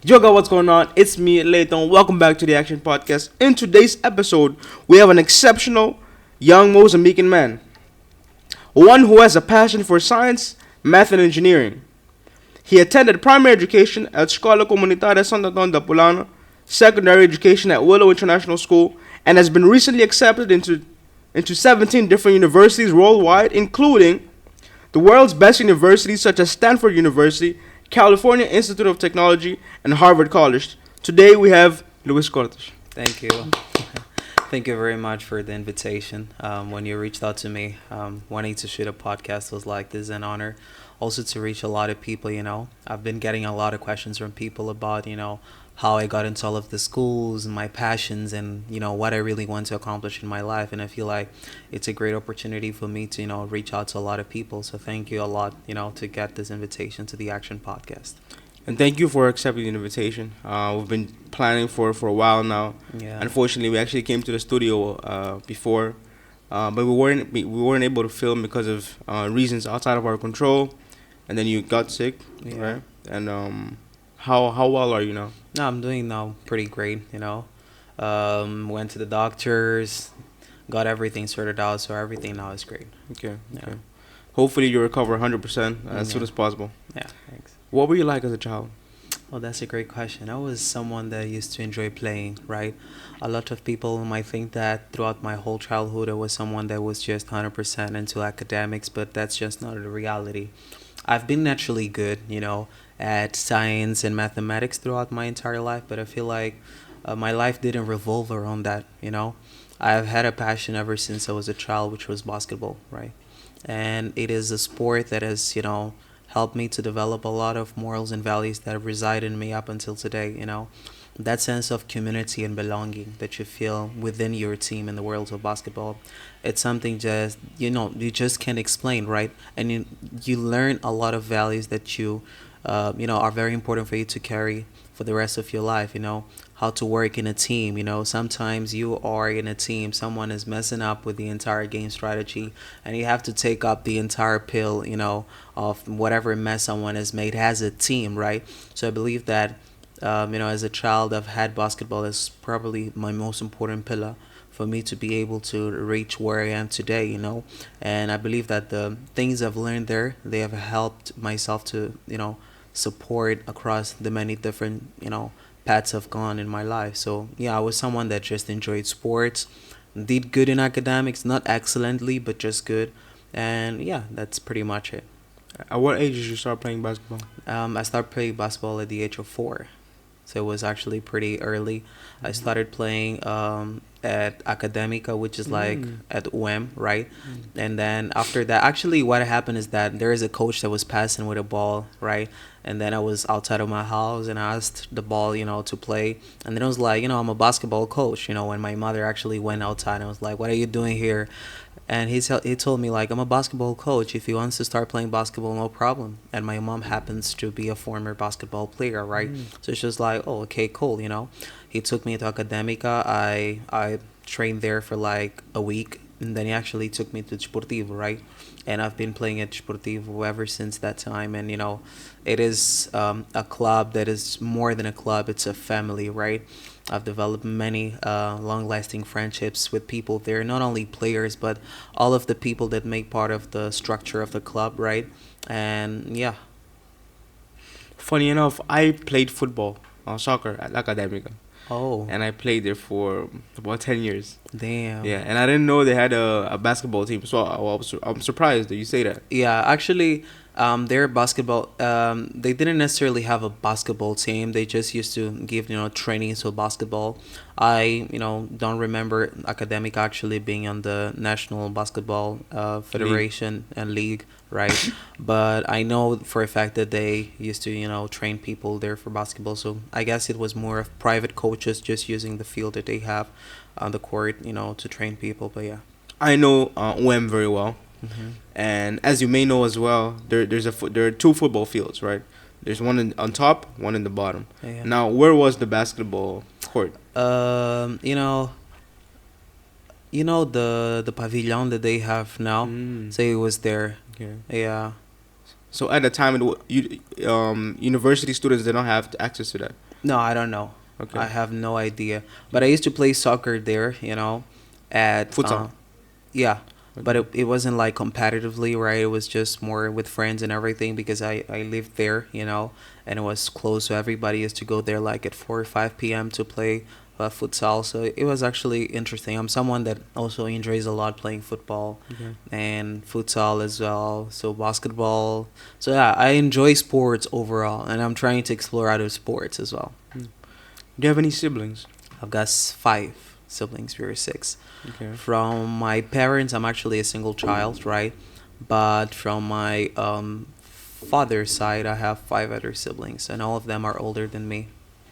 Yo, guys, what's going on? It's me, Layton. Welcome back to the Action Podcast. In today's episode, we have an exceptional young Mozambican man, one who has a passion for science, math, and engineering. He attended primary education at Escola Comunitaria Santo Antônio da Pulana, secondary education at Willow International School, and has been recently accepted into 17 different universities worldwide, including the world's best universities such as Stanford University, California Institute of Technology, and Harvard College. Today we have Luis Cortes. Thank you. Thank you very much for the invitation. When you reached out to me, wanting to shoot a podcast was like, this is an honor. Also to reach a lot of people. I've been getting a lot of questions from people about, how I got into all of the schools and my passions and, what I really want to accomplish in my life. And I feel like it's a great opportunity for me to, reach out to a lot of people. So thank you a lot, to get this invitation to the Action Podcast. And thank you for accepting the invitation. We've been planning for a while now. Yeah. Unfortunately, we actually came to the studio before, but we weren't able to film because of reasons outside of our control. And then you got sick, Yeah. right? And how well are you now? No, I'm doing now pretty great. Went to the doctors, got everything sorted out, so everything now is great. Okay. Yeah. Okay. Hopefully you recover 100% as soon Yeah. as possible. Yeah, thanks. What were you like as a child? Well, that's a great question. I was someone that used to enjoy playing, right? A lot of people might think that throughout my whole childhood, I was someone that was just 100% into academics, but that's just not the reality. I've been naturally good, at science and mathematics throughout my entire life, but I feel like my life didn't revolve around that. I've had a passion ever since I was a child, which was basketball, right? And it is a sport that has, helped me to develop a lot of morals and values that reside in me up until today. That sense of community and belonging that you feel within your team in the world of basketball, it's something just, you just can't explain, right? And you learn a lot of values that are very important for you to carry for the rest of your life. How to work in a team. Sometimes you are in a team, someone is messing up with the entire game strategy, and you have to take up the entire pill, of whatever mess someone has made as a team, right? So I believe that, as a child, I've had basketball as probably my most important pillar for me to be able to reach where I am today. And I believe that the things I've learned there, they have helped myself to, support across the many different, paths I've gone in my life. So yeah, I was someone that just enjoyed sports, did good in academics, not excellently, but just good. And yeah, that's pretty much it. At what age did you start playing basketball? I started playing basketball at the age of 4. So it was actually pretty early. I started playing at Academica, which is like at UM, right? And then after that, actually what happened is that there is a coach that was passing with a ball, right? And then I was outside of my house and I asked the ball, to play. And then I was like, I'm a basketball coach, when my mother actually went outside and I was like, what are you doing here? And he told me, like, I'm a basketball coach. If he wants to start playing basketball, no problem. And my mom happens to be a former basketball player, right? So it's just like, oh, okay, cool. He took me to Academica. I trained there for like a week. And then he actually took me to Desportivo, right? And I've been playing at Desportivo ever since that time. And, it is a club that is more than a club. It's a family, right? I've developed many long-lasting friendships with people there, not only players, but all of the people that make part of the structure of the club, right? And yeah. Funny enough, I played football, soccer at Academica, Oh, and I played there for about 10 years. damn. Yeah, and I didn't know they had a basketball team, so I'm surprised that you say that. Yeah, actually, their basketball, they didn't necessarily have a basketball team. They just used to give, trainings for basketball. I, don't remember Academic actually being on the National Basketball Federation and League, right? But I know for a fact that they used to, train people there for basketball. So I guess it was more of private coaches just using the field that they have on the court, to train people. But yeah. I know UM very well. Mm-hmm. And as you may know as well, there are two football fields, right? There's one on top, one in the bottom. Yeah. Now, where was the basketball court? You know, the pavilion that they have now. Mm. So it was there. Okay. Yeah. So at the time, university students they don't have access to that. No, I don't know. Okay. I have no idea. But I used to play soccer there, at Futsal. yeah, but Okay. it wasn't like competitively, right? It was just more with friends and everything because I lived there, and it was close, so everybody used to go there like at 4 or 5 p.m. to play futsal. So it was actually interesting. I'm someone that also enjoys a lot playing football Okay. and futsal as well. So basketball. So yeah, I enjoy sports overall, and I'm trying to explore other sports as well. Hmm. Do you have any siblings? I've got five siblings. We were six. Okay. From my parents, I'm actually a single child, right? But from my father's side, I have five other siblings, and all of them are older than me.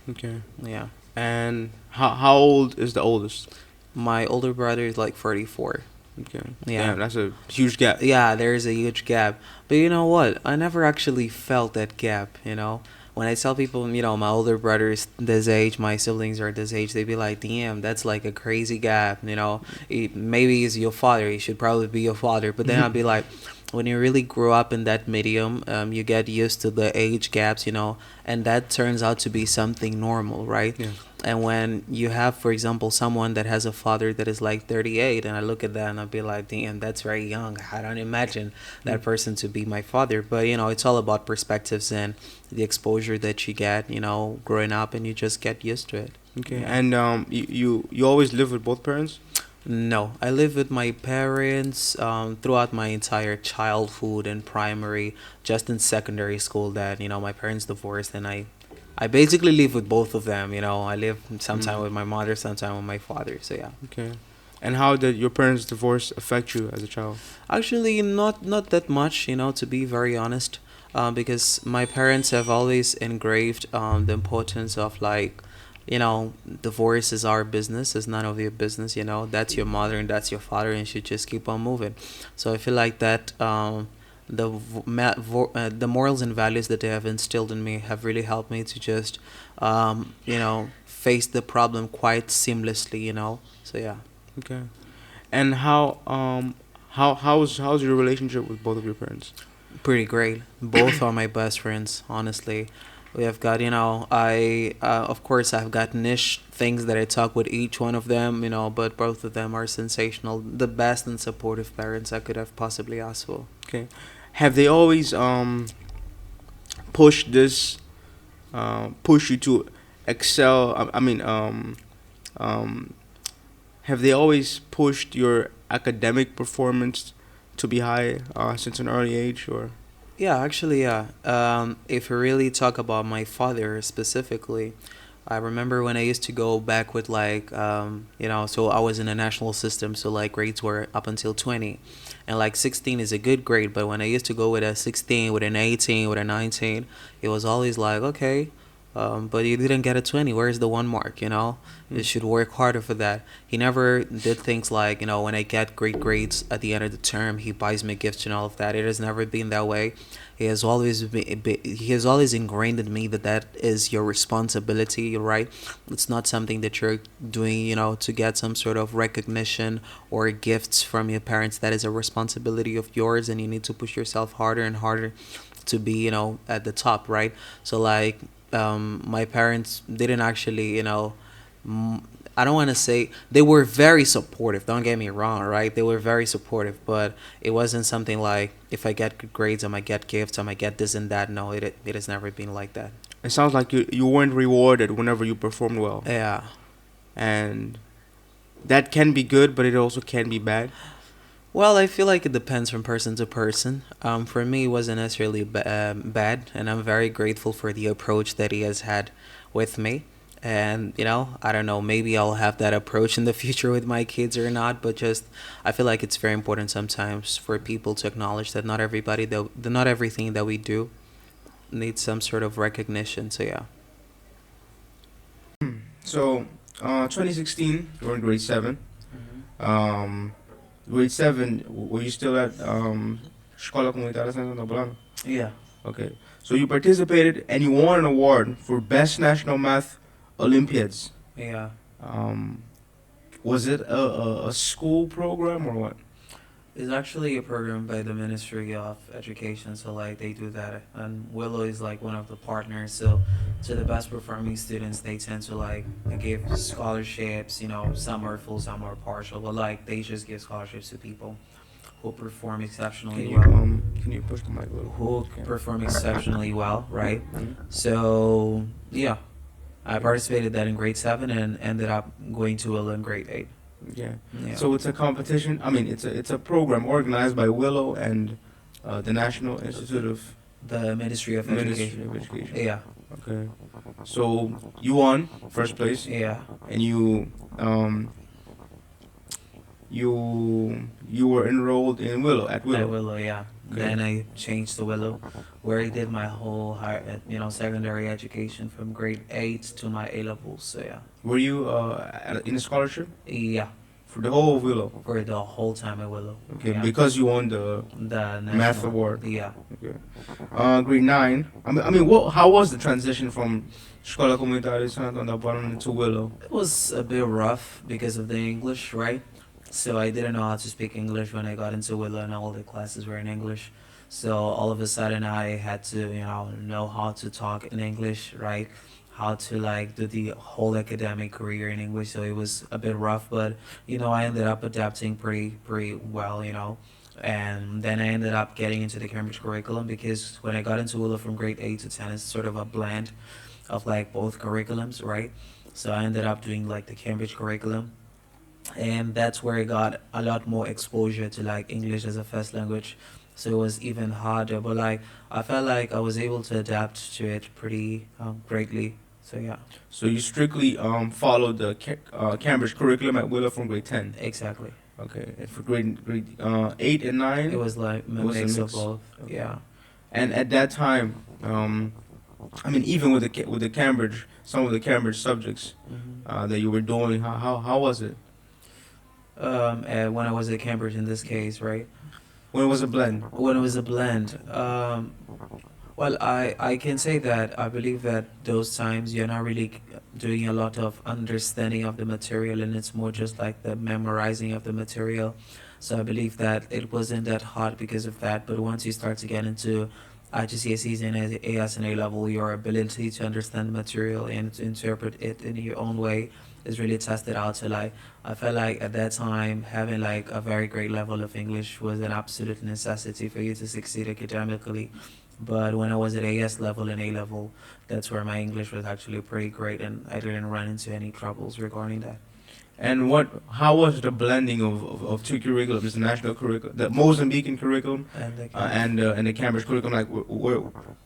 Okay. Yeah. And how old is the oldest? My older brother is like 44. Okay. Yeah. Damn, that's a huge gap. Yeah, there's a huge gap. But you know what? I never actually felt that gap. When I tell people, my older brother is this age, my siblings are this age, they be like, damn, that's like a crazy gap. Maybe he's your father, he should probably be your father. But then I'd be like, when you really grow up in that medium, you get used to the age gaps, and that turns out to be something normal, right? Yeah. And when you have, for example, someone that has a father that is like 38, and I look at that and I'll be like, damn, that's very young. I don't imagine that person to be my father. But, it's all about perspectives and the exposure that you get, growing up, and you just get used to it. Okay. Yeah. And you always live with both parents? No, I lived with my parents throughout my entire childhood and primary, just in secondary school that, my parents divorced, and I basically live with both of them. I live sometime with my mother, sometime with my father. So yeah. Okay. And how did your parents' divorce affect you as a child? Actually, not that much, to be very honest, because my parents have always engraved the importance of divorce is our business, it's none of your business. That's your mother and that's your father, and you should just keep on moving. So I feel like that the morals and values that they have instilled in me have really helped me to just face the problem quite seamlessly. So yeah. Okay. And how's your relationship with both of your parents? Pretty great. Both are my best friends, honestly. We have got, of course, I've got niche things that I talk with each one of them, but both of them are sensational. The best and supportive parents I could have possibly asked for. Okay. Have they always pushed this push you to excel? I mean um have they always pushed your academic performance to be high since an early age or? Yeah, actually, yeah. If we really talk about my father specifically, I remember when I used to go back with so I was in a national system, so like grades were up until 20. And like 16 is a good grade, but when I used to go with a 16, with an 18, with a 19, it was always like, okay, but you didn't get a 20. Where's the one mark? You should work harder for that. He never did things like, when I get great grades at the end of the term, he buys me gifts and all of that. It has never been that way. He has always ingrained in me that is your responsibility, right? It's not something that you're doing, to get some sort of recognition or gifts from your parents. That is a responsibility of yours, and you need to push yourself harder and harder to be, at the top, right? So like, my parents didn't actually. Mm, I don't want to say they were very supportive. Don't get me wrong, right? They were very supportive, but it wasn't something like if I get good grades, I might get gifts, I might get this and that. No, it has never been like that. It sounds like you weren't rewarded whenever you performed well, Yeah. and that can be good, but it also can be bad. Well, I feel like it depends from person to person. For me, it wasn't necessarily bad, and I'm very grateful for the approach that he has had with me. And I don't know, maybe I'll have that approach in the future with my kids or not, but just I feel like it's very important sometimes for people to acknowledge that not everything that we do needs some sort of recognition. So yeah. So, 2016, you were in grade seven. Um, grade seven, were you still at Escola Comunitária Santa Blanca? Yeah. Okay. So you participated and you won an award for Best National Math Olympiads. Yeah. Was it a school program or what? It's actually a program by the Ministry of Education, so like they do that, and Willow is like one of the partners. So to the best performing students, they tend to like give scholarships. You know, some are full, some are partial, but like they just give scholarships to people who perform Can exceptionally you well. can you push the mic a little? Who Okay. perform exceptionally well, right? Mhm. So yeah, I participated that in grade 7 and ended up going to Willow in grade 8. Yeah. Yeah. So it's a competition. I mean, it's a program organized by Willow and the National Institute of The Ministry of Ministry Education. of Education. Yeah, Okay. So you won first place, yeah. and you were enrolled in Willow at At Willow. Willow, yeah. Okay. Then I changed to Willow, where I did my whole secondary education from grade 8 to my A levels. So yeah, Were you in a scholarship yeah, for the whole of Willow? for the whole time at Willow. Okay, Yeah. because you won the The math national award. Yeah, Okay. Grade 9. I mean, how was the transition from Escola Comunitária de Santo Antônio to Willow? it was a bit rough because of the English, right? So I didn't know how to speak English when I got into Willow, and all the classes were in English. So all of a sudden, I had to, know how to talk in English, right? How to like do the whole academic career in English. So it was a bit rough, but I ended up adapting pretty well, And then I ended up getting into the Cambridge curriculum because when I got into Willow from grade 8 to 10, it's sort of a blend of like both curriculums, right? So I ended up doing like the Cambridge curriculum, and that's where I got a lot more exposure to like English as a first language. So it was even harder, but like I felt like I was able to adapt to it pretty greatly. So yeah, So you strictly followed the Cambridge curriculum at Willow from grade 10. exactly. Okay, and for grade 8 and 9, It was like a it was a mix of mix. both. Okay. Yeah. And at that time, I mean, even with the Cambridge, some of the Cambridge subjects that you were doing, how was it And when I was at Cambridge in this case, right? when it was a blend? When it was a blend, well, I can say that I believe that those times you're not really doing a lot of understanding of the material, and it's more just like the memorizing of the material. So I believe that it wasn't that hard because of that. But once you start to get into GCSEs and AS and A level, your ability to understand the material and to interpret it in your own way is really tested out. So like I felt like at that time having like a very great level of English was an absolute necessity for you to succeed academically. But when I was at AS level and A level, that's where my English was actually pretty great, and I didn't run into any troubles regarding that. And how was the blending of two curriculums, the national curriculum, the Mozambican curriculum, And like, and the Cambridge curriculum? Like,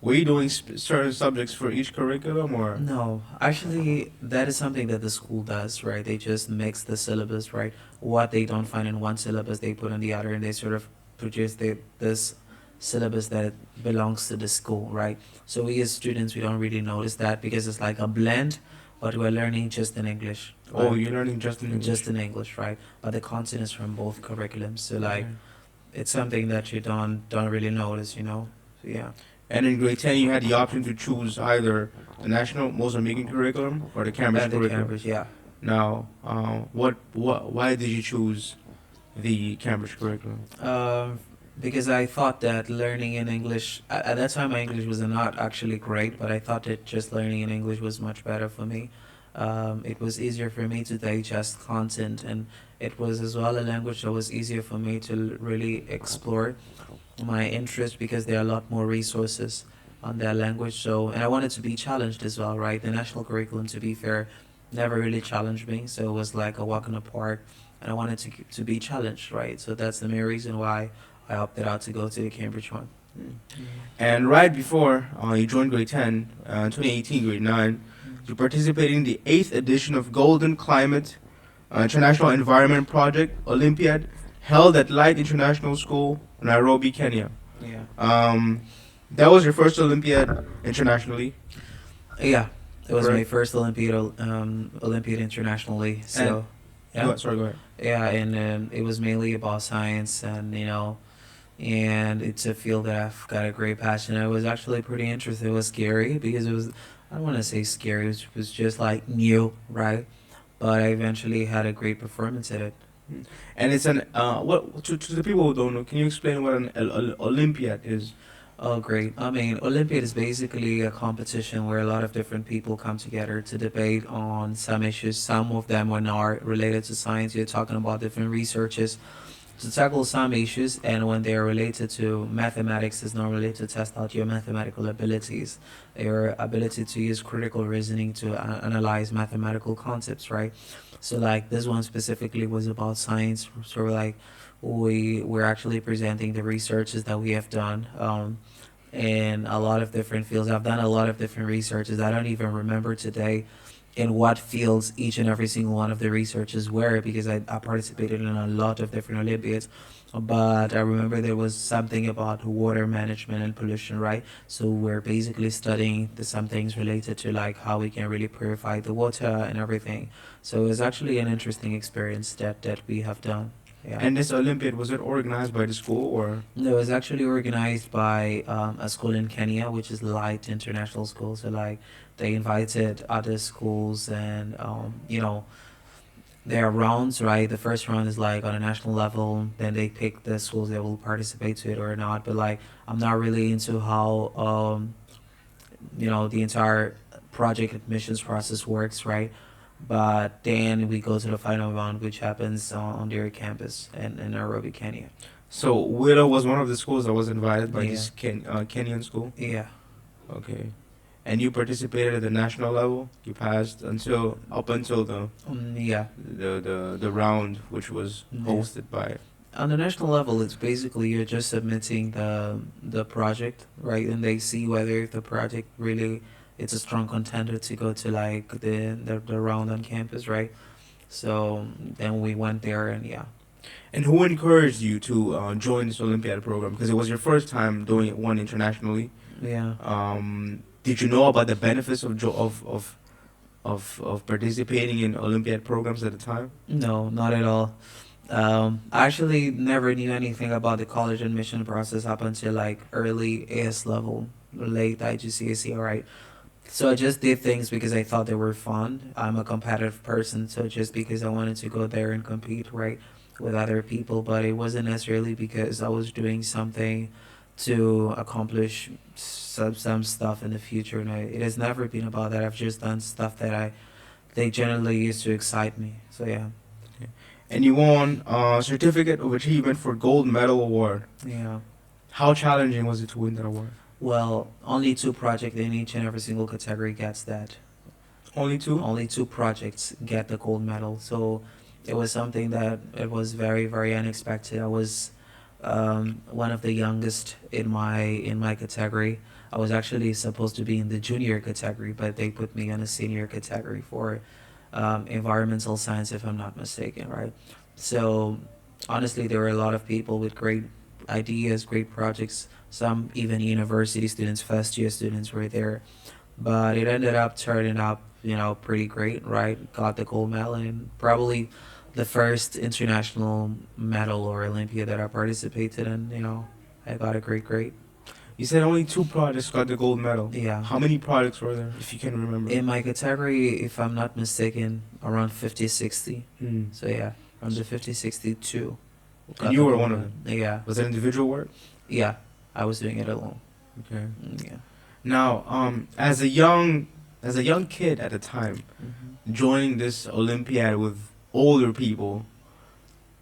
were you doing certain subjects for each curriculum, or? no, actually, that is something that the school does, right? They just mix the syllabus, right? What they don't find in one syllabus, they put in the other, and they sort of produce this syllabus that belongs to the school, right? So we as students, we don't really notice that because it's like a blend, but we're learning just in English. Oh, Right? you're learning just in English. Just in English, right? But the content is from both curriculums, so like Okay. it's something that you don't really notice. So yeah. And in grade 10, you had the option to choose either the national Mozambican curriculum or the Cambridge And the curriculum. Cambridge, yeah. Now, why did you choose the Cambridge curriculum? Because I thought that learning in English at that time my English was not actually great, but I thought that just learning in English was much better for me. It was easier for me to digest content, and it was as well a language that was easier for me to really explore my interest because there are a lot more resources on that language. So, and I wanted to be challenged as well, right? The national curriculum, to be fair, never really challenged me, so it was like a walk in the park, and I wanted to be challenged, right? So that's the main reason why I opted out to go to the Cambridge one. And right before you joined grade 10, 2018, grade 9, you participated in the 8th edition of Golden Climate International Environment Project Olympiad held at Light International School, Nairobi, Kenya. Yeah. That was your first Olympiad internationally. Yeah. It was my Correct. first Olympiad internationally. So, yeah. Sorry, go ahead. Yeah, and it was mainly about science, and it's a field that I've got a great passion. I was actually pretty interested. It was scary because it was, I don't want to say scary, it was just like new, right? But I eventually had a great performance at it. Mm. And it's an what to the people who don't know, can you explain what an Olympiad is? Oh, great. I mean, Olympiad is basically a competition where a lot of different people come together to debate on some issues. Some of them are related to science. You're talking about different researches to tackle some issues, and when they are related to mathematics, is normally to test out your mathematical abilities, your ability to use critical reasoning to analyze mathematical concepts, right? So, like this one specifically was about science. So, like we're actually presenting the researches that we have done. In a lot of different fields. I've done a lot of different researches. I don't even remember today in what fields each and every single one of the researches were because I participated in a lot of different Olympiads. But I remember there was something about water management and pollution, right? So we're basically studying some things related to like how we can really purify the water and everything. So it was actually an interesting experience that we have done. Yeah. And this Olympiad, was it organized by the school or? No, it was actually organized by a school in Kenya, which is Light International School. So like they invited other schools, and there are rounds, right? The first round is like on a national level. Then they pick the schools that will participate to it or not. But like I'm not really into how the entire project admissions process works, right? But then we go to the final round, which happens on their campus in Nairobi, Kenya. So Willow was one of the schools that was invited by Yeah, this Kenyan school. yeah. Okay. And you participated at the national level. You passed until up until Yeah, the round, which was yeah. hosted by. On the national level, it's basically you're just submitting the project, right? And they see whether the project really it's a strong contender to go to like the round on campus, right? So then we went there, and yeah. And who encouraged you to join this Olympiad program? Because it was your first time doing it one internationally. Yeah. Did you know about the benefits of participating in Olympiad programs at the time? No, not at all. I actually never knew anything about the college admission process up until like early AS level, late IGCSE, right? So I just did things because I thought they were fun. I'm a competitive person, so just because I wanted to go there and compete, right, with other people, but it wasn't necessarily because I was doing something to accomplish some stuff in the future. And it has never been about that. I've just done stuff that they generally used to excite me. So yeah, Okay. And you won a certificate of achievement for gold medal award. yeah. How challenging was it to win that award? Well, only two projects in each and every single category gets that. Only two. Only two projects get the gold medal. So it was something that it was very, very unexpected. I was one of the youngest in my category. I was actually supposed to be in the junior category, but they put me in a senior category for environmental science, if I'm not mistaken, right? So honestly, there were a lot of people with great ideas, great projects. Some even university students, first year students were there, but it ended up turning up, pretty great, right? Got the gold medal, and probably the first international medal or Olympia that I participated in. I got a great grade. You said only two projects got the gold medal. Yeah. How many projects were there, if you can remember? In my category, if I'm not mistaken, around 50, 60. Hmm. So yeah, from the 50, 62. And you were one of them. Yeah. Was it individual work? Yeah. I was doing it alone. Okay. Yeah. Now, as a young kid at the time, joining this Olympiad with older people,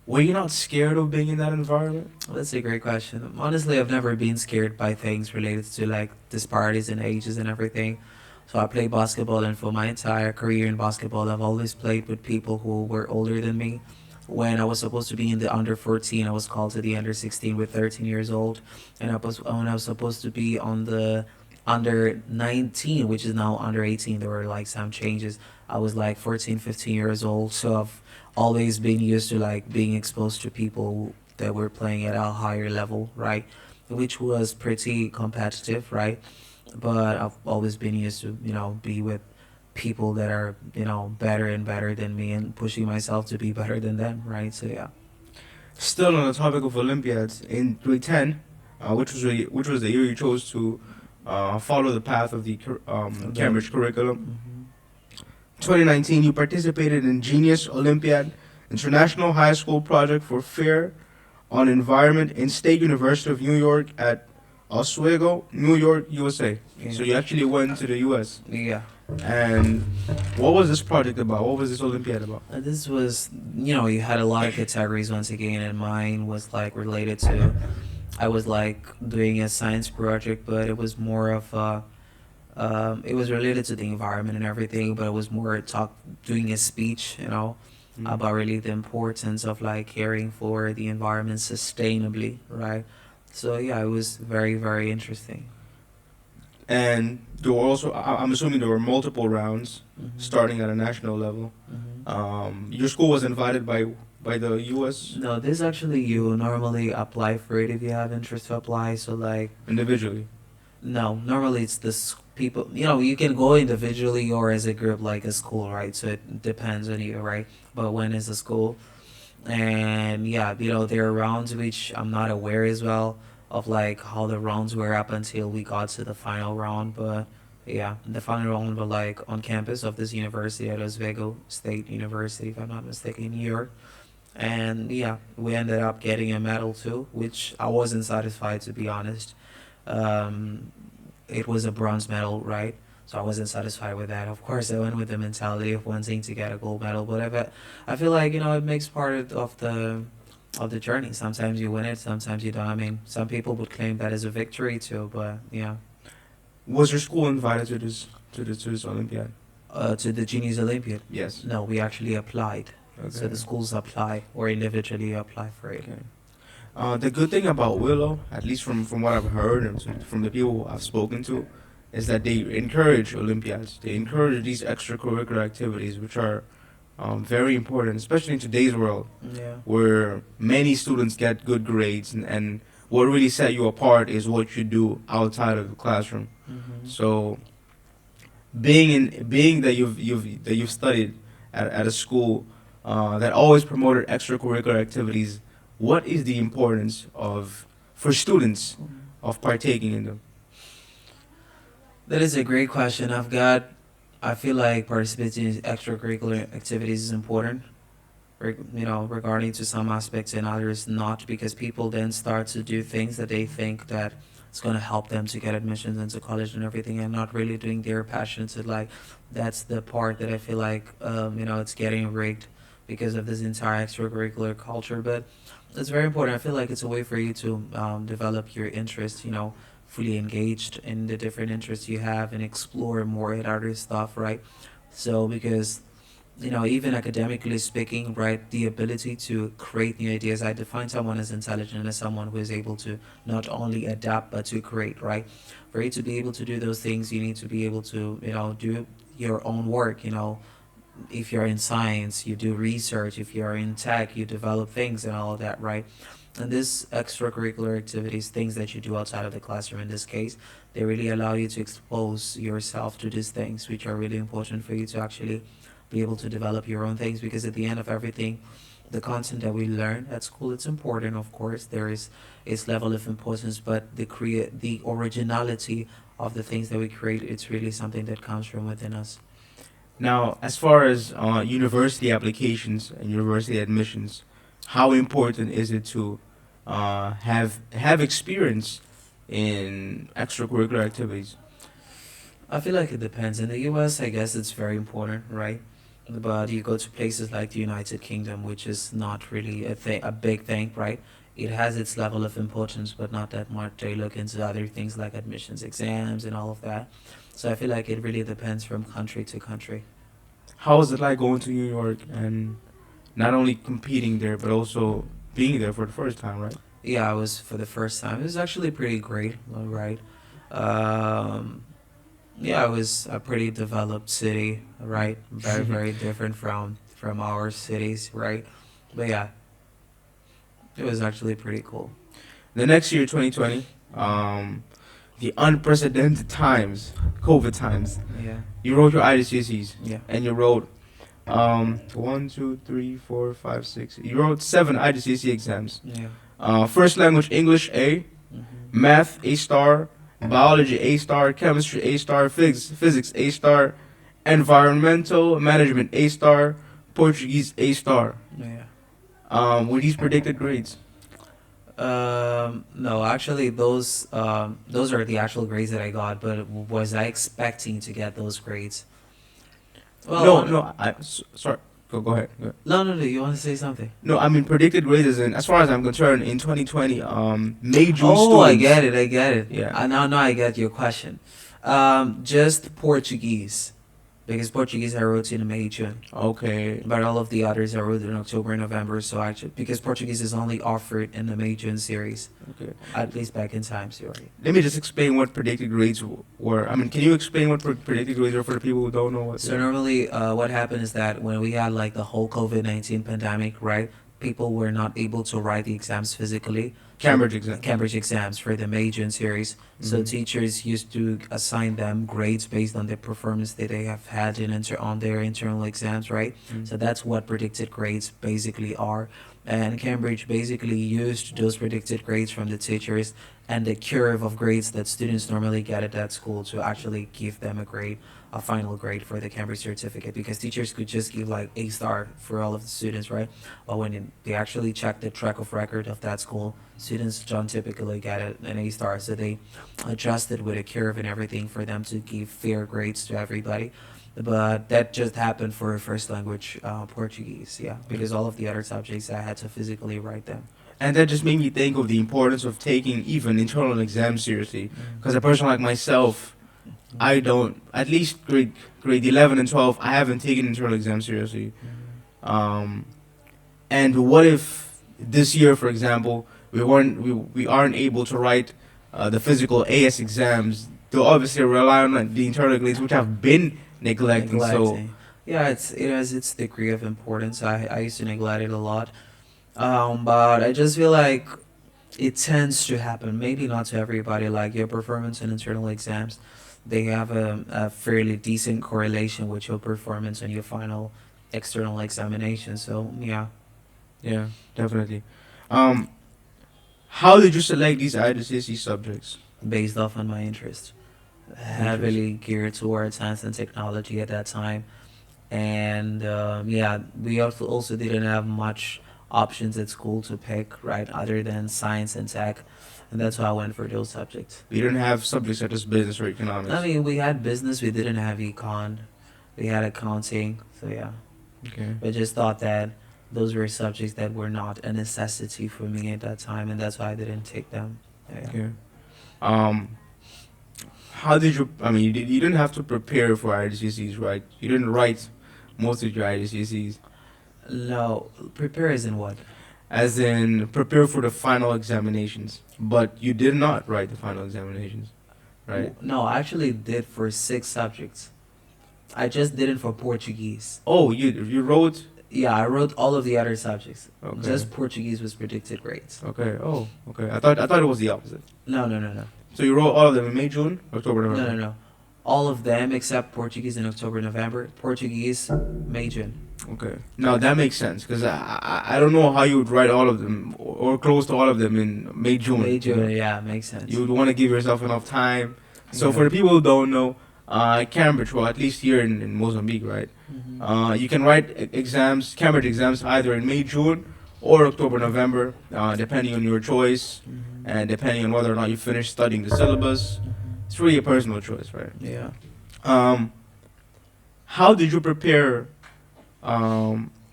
were you not scared of being in that environment? Well, that's a great question. Honestly, I've never been scared by things related to like disparities in ages and everything. So I played basketball, and for my entire career in basketball, I've always played with people who were older than me. When I was supposed to be in the under 14, I was called to the under 16 with 13 years old, and when I was supposed to be on the under 19, which is now under 18, there were like some changes. I was like 14, 15 years old, so I've always been used to like being exposed to people that were playing at a higher level, right? Which was pretty competitive, right? But I've always been used to, be with people that are, better and better than me and pushing myself to be better than them, right? So yeah. Still on the topic of Olympiads, in grade 10, which was the year you chose to follow the path of the The, Cambridge curriculum. hmm 2019, you participated in Genius Olympiad International High School Project for Fair on Environment in State University of New York at Oswego, New York, USA. So Yeah. you actually went to the US. Yeah. And what was this project about? What was this Olympiad about? This was, you had a lot of categories once again, and mine was like related to, I was like doing a science project, but it was more of a, it was related to the environment and everything, but it was more doing a speech, Mm. about really the importance of like caring for the environment sustainably, right? So yeah, it was very, very interesting. And there were also, I'm assuming there were multiple rounds Hmm. starting at a national level. Hmm. Your school was invited by the U.S. No, this actually you normally apply for it if you have interest to apply. So like, individually. no, normally it's this people. You can go individually or as a group, like a school, right? So it depends on you, right? But when it's a school, and yeah, there are rounds which I'm not aware as well of like how the rounds were up until we got to the final round. But yeah, the final round were like on campus of this university at Oswego State University, if I'm not mistaken, in New York. And yeah, we ended up getting a medal too, which I wasn't satisfied, to be honest. um, it was a bronze medal, right? So I wasn't satisfied with that. Of course, I went with the mentality of wanting to get a gold medal, but I feel like it makes part of the journey. Sometimes you win it, sometimes you don't. I mean, some people would claim that as a victory too, but yeah. Was your school invited to this Olympiad? To the Genius Olympiad, Yes. no, we actually applied. So Okay. the schools apply or individually apply for it. Okay. The good thing about Willow, at least from what I've heard and from the people I've spoken to, is that they encourage Olympiads. They encourage these extracurricular activities, which are very important, especially in today's world, Yeah. where many students get good grades, and what really set you apart is what you do outside of the classroom. Hmm. So being that you've studied at a school that always promoted extracurricular activities, what is the importance of for students of partaking in them? That is a great question. I feel like participating in extracurricular activities is important, regarding to some aspects and others not, because people then start to do things that they think that it's going to help them to get admissions into college and everything, and not really doing their passion. So like, that's the part that I feel like, it's getting rigged because of this entire extracurricular culture. But it's very important. I feel like it's a way for you to develop your interest, fully engaged in the different interests you have and explore more at other stuff, right? So because even academically speaking, right, the ability to create new ideas, I define someone as intelligent as someone who is able to not only adapt but to create, right? For you to be able to do those things, you need to be able to, do your own work. If you're in science, you do research. If you're in tech, you develop things and all of that, right? And this extracurricular activities, things that you do outside of the classroom in this case, they really allow you to expose yourself to these things, which are really important for you to actually be able to develop your own things. Because at the end of everything, the content that we learn at school, it's important, of course. There is its level of importance, but the originality of the things that we create, it's really something that comes from within us. Now, as far as university applications and university admissions, how important is it to have experience in extracurricular activities? I feel like it depends. In the US, I guess it's very important, right? But you go to places like the United Kingdom, which is not really a big thing, right? It has its level of importance, but not that much. They look into other things like admissions exams and all of that. So I feel like it really depends from country to country. How was it like going to New York and not only competing there but also being there for the first time, right? Yeah, I was for the first time. It was actually pretty great, right? Um, yeah, it was a pretty developed city, right? Very, very different from our cities, right? But yeah, it was actually pretty cool. The next year, 2020, um, the unprecedented times, COVID times, Yeah, you wrote your IGCSEs yeah, and you wrote one, two, three, four, five, six. You wrote seven IGCSE exams. yeah. First language English A, Hmm. math A star, biology A star, chemistry A star, physics A star, environmental management A star, Portuguese A star. Yeah. Were these predicted grades? No, actually, those are the actual grades that I got. But was I expecting to get those grades? Well, No, on no. Sorry. Go ahead. Go ahead. no, no, no. You want to say something? No, I mean predicted grades as far as I'm concerned in 2020. May June Oh, I students. get it. I get it. Yeah. Now I get your question. Just Portuguese, because Portuguese I wrote in May, June. Okay. But all of the others are wrote in October and November. So actually, because Portuguese is only offered in the May June series, Okay. at least back in time. Sorry. Let me just explain what predicted grades were. I mean, can you explain what predicted grades are for the people who don't know what? So normally, what happened is that when we had like the whole COVID-19 pandemic, right? People were not able to write the exams physically. Cambridge exam. Cambridge exams for the May June series. So Mhm. teachers used to assign them grades based on the performance that they have had on their internal exams, right? Mhm. So that's what predicted grades basically are. And Cambridge basically used those predicted grades from the teachers and the curve of grades that students normally get at that school to actually give them a final grade for the Cambridge certificate, because teachers could just give like A star for all of the students, right? But they actually check the track of record of that school, students don't typically get an A star. So they adjusted with a curve and everything for them to give fair grades to everybody. But that just happened for first language Portuguese, yeah, because all of the other subjects I had to physically write them. And that just made me think of the importance of taking even internal exams seriously. Because a person like myself, I don't. At least grade 11 and 12, I haven't taken internal exams seriously. Um, and what if this year, for example, we aren't able to write the physical AS exams? They'll obviously rely on like, the internal grades, which have been neglecting. So Neglecting. Yeah, it has its degree of importance. I used to neglect it a lot. But I just feel like it tends to happen. Maybe not to everybody. Like your performance in internal exams, they have a fairly decent correlation with your performance in your final external examination. So yeah, yeah, definitely. Um, how did you select these IGCSE subjects? based off on my interest, heavily geared towards science and technology at that time. And yeah, we also didn't have much options at school to pick, right, other than science and tech, and that's why I went for those subjects. We didn't have subjects such as business or economics. I mean, we had business, we didn't have econ, we had accounting, so yeah. Okay. I just thought that those were subjects that were not a necessity for me at that time, and that's why I didn't take them. Yeah. Okay. Um, how did you? I mean, you didn't have to prepare for IGCSEs, right? You didn't write most of your IGCSEs, No, prepare as in what? as in prepare for the final examinations. But you did not write the final examinations, right? No, I actually did for 6 subjects. I just didn't for Portuguese. Oh, you wrote. Yeah, I wrote all of the other subjects. Okay. Just Portuguese was predicted grades. Okay. Oh, okay. I thought it was the opposite. No, no, no, no. So you wrote all of them in May, June, October, No, November. no, no. All of them except Portuguese in October, November. Portuguese, May, June. Okay. Now that makes sense because I don't know how you would write all of them or close to all of them in May, June. May, June, yeah, makes sense. You would want to give yourself enough time. So Yeah. for the people who don't know, Cambridge, well, at least here in Mozambique, right? Mhm. You can write exams, Cambridge exams, either in May, June, or October, November, depending on your choice Mhm. and depending on whether or not you finish studying the syllabus. Mhm. It's really a personal choice, right? Yeah. Um, how did you prepare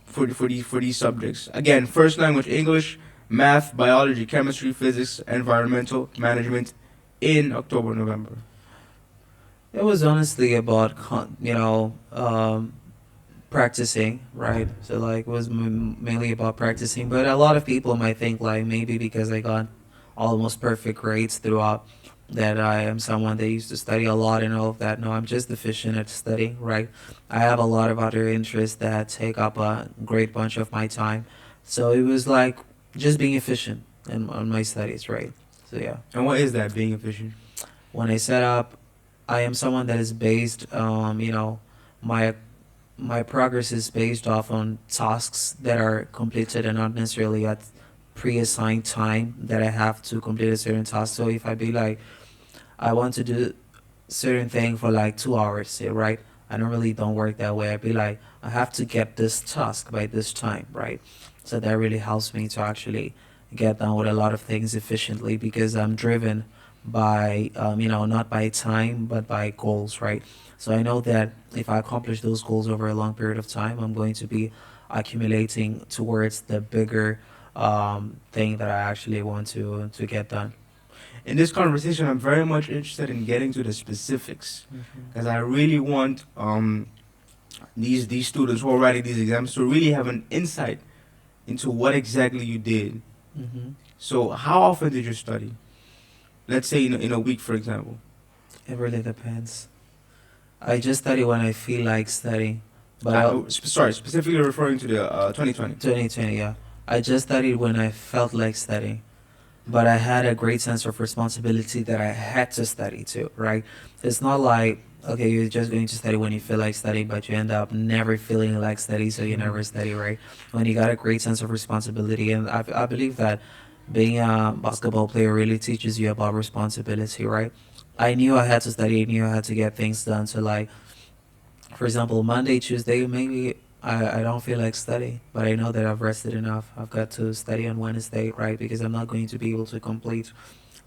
for these subjects? Again, first language English, math, biology, chemistry, physics, environmental management in October, November. It was honestly about, practicing, right? So like it was mainly about practicing. But a lot of people might think like maybe because I got almost perfect grades throughout that I am someone that used to study a lot and all of that. No, I'm just deficient at studying, right? I have a lot of other interests that take up a great bunch of my time. So it was like just being efficient on my studies, right? So yeah. And what is that, being efficient? When I set up, I am someone that is based, my my progress is based off on tasks that are completed and not necessarily at pre-assigned time that I have to complete a certain task. So if I be like, I want to do certain thing for like 2 hours, say, right? I normally don't work that way. I'd be like, I have to get this task by this time, right? So that really helps me to actually get done with a lot of things efficiently because I'm driven by, not by time, but by goals, right? So I know that if I accomplish those goals over a long period of time, I'm going to be accumulating towards the bigger thing that I actually want to get done. In this conversation, I'm very much interested in getting to the specifics Mm-hmm. because I really want these students who are writing these exams to really have an insight into what exactly you did. Mm-hmm. So, how often did you study? Let's say in a week, for example. It really depends. I just study when I feel like studying, but Sorry, specifically referring to the 2020. 2020, yeah. I just studied when I felt like studying, but I had a great sense of responsibility that I had to study too, right? It's not like, okay, you're just going to study when you feel like studying, but you end up never feeling like study, so you never study, right? When you got a great sense of responsibility, and I believe that being a basketball player really teaches you about responsibility, right? I knew I had to study, I knew I had to get things done, so like, for example, Monday, Tuesday, maybe I don't feel like studying, but I know that I've rested enough. I've got to study on Wednesday, right? Because I'm not going to be able to complete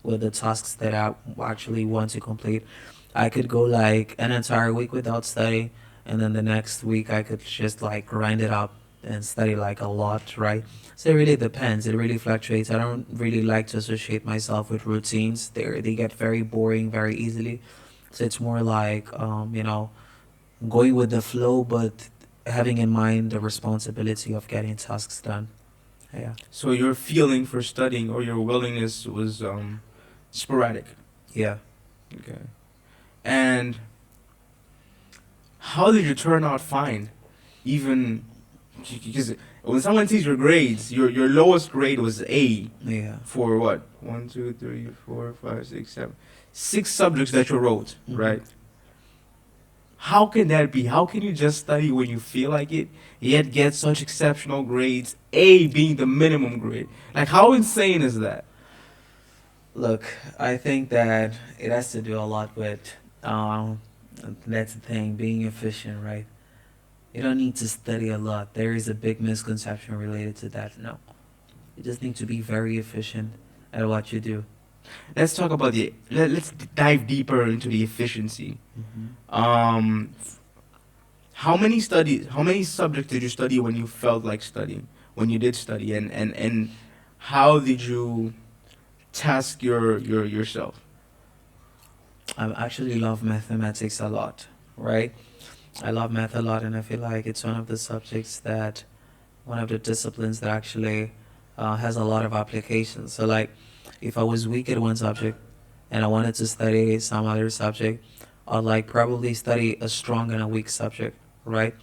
with the tasks that I actually want to complete. I could go like an entire week without studying, and then the next week I could just like grind it up and study like a lot, right? So it really depends. It really fluctuates. I don't really like to associate myself with routines. They get very boring very easily. So it's more like going with the flow, but having in mind the responsibility of getting tasks done. Yeah. So your feeling for studying or your willingness was sporadic. Yeah. Okay. And how did you turn out fine? Even because when someone sees your grades, your lowest grade was A Yeah. for what? One, two, three, four, five, six, seven, six subjects that you wrote, right? How can that be? How can you just study when you feel like it, yet get such exceptional grades? A being the minimum grade. Like, how insane is that? Look, I think that it has to do a lot with, um, that's the thing, being efficient, right? You don't need to study a lot. There is a big misconception related to that. No, you just need to be very efficient at what you do. Let's talk about let's dive deeper into the efficiency. Mm-hmm. How many studies? How many subjects did you study when you felt like studying? When you did study, and how did you task yourself? I actually love mathematics a lot, right? I love math a lot, and I feel like it's one of the subjects that, one of the disciplines that actually has a lot of applications. So, like, if I was weak at one subject and I wanted to study some other subject, I'd like probably study a strong and a weak subject, right?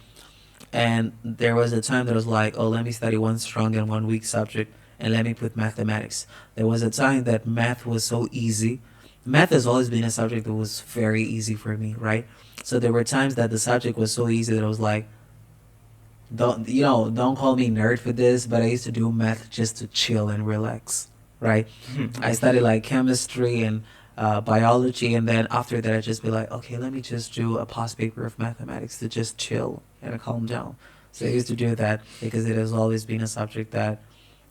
And there was a time that was like, oh, let me study one strong and one weak subject, and let me put mathematics. There was a time that math was so easy. Math has always been a subject that was very easy for me, right? So there were times that the subject was so easy that I was like, don't call me nerd for this, but I used to do math just to chill and relax, right? I studied like chemistry and biology, and then after that, I just be like, okay, let me just do a past paper of mathematics to just chill and calm down. So I used to do that because it has always been a subject that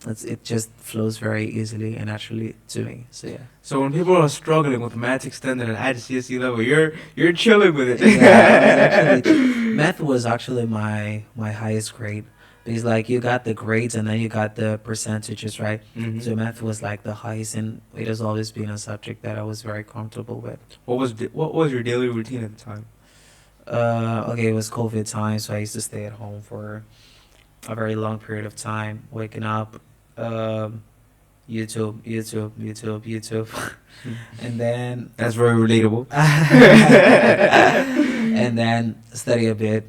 it just flows very easily and naturally to me. So yeah. So when people are struggling with math extended at IGCSE level, you're chilling with it. Yeah, I was actually math was actually my highest grade because like you got the grades and then you got the percentages, right? So Hmm. math was like the highest, and it has always been a subject that I was very comfortable with. What was your daily routine at the time? Okay, it was COVID time, so I used to stay at home for a very long period of time, waking up, um, YouTube, and then That's very relatable. and then study a bit,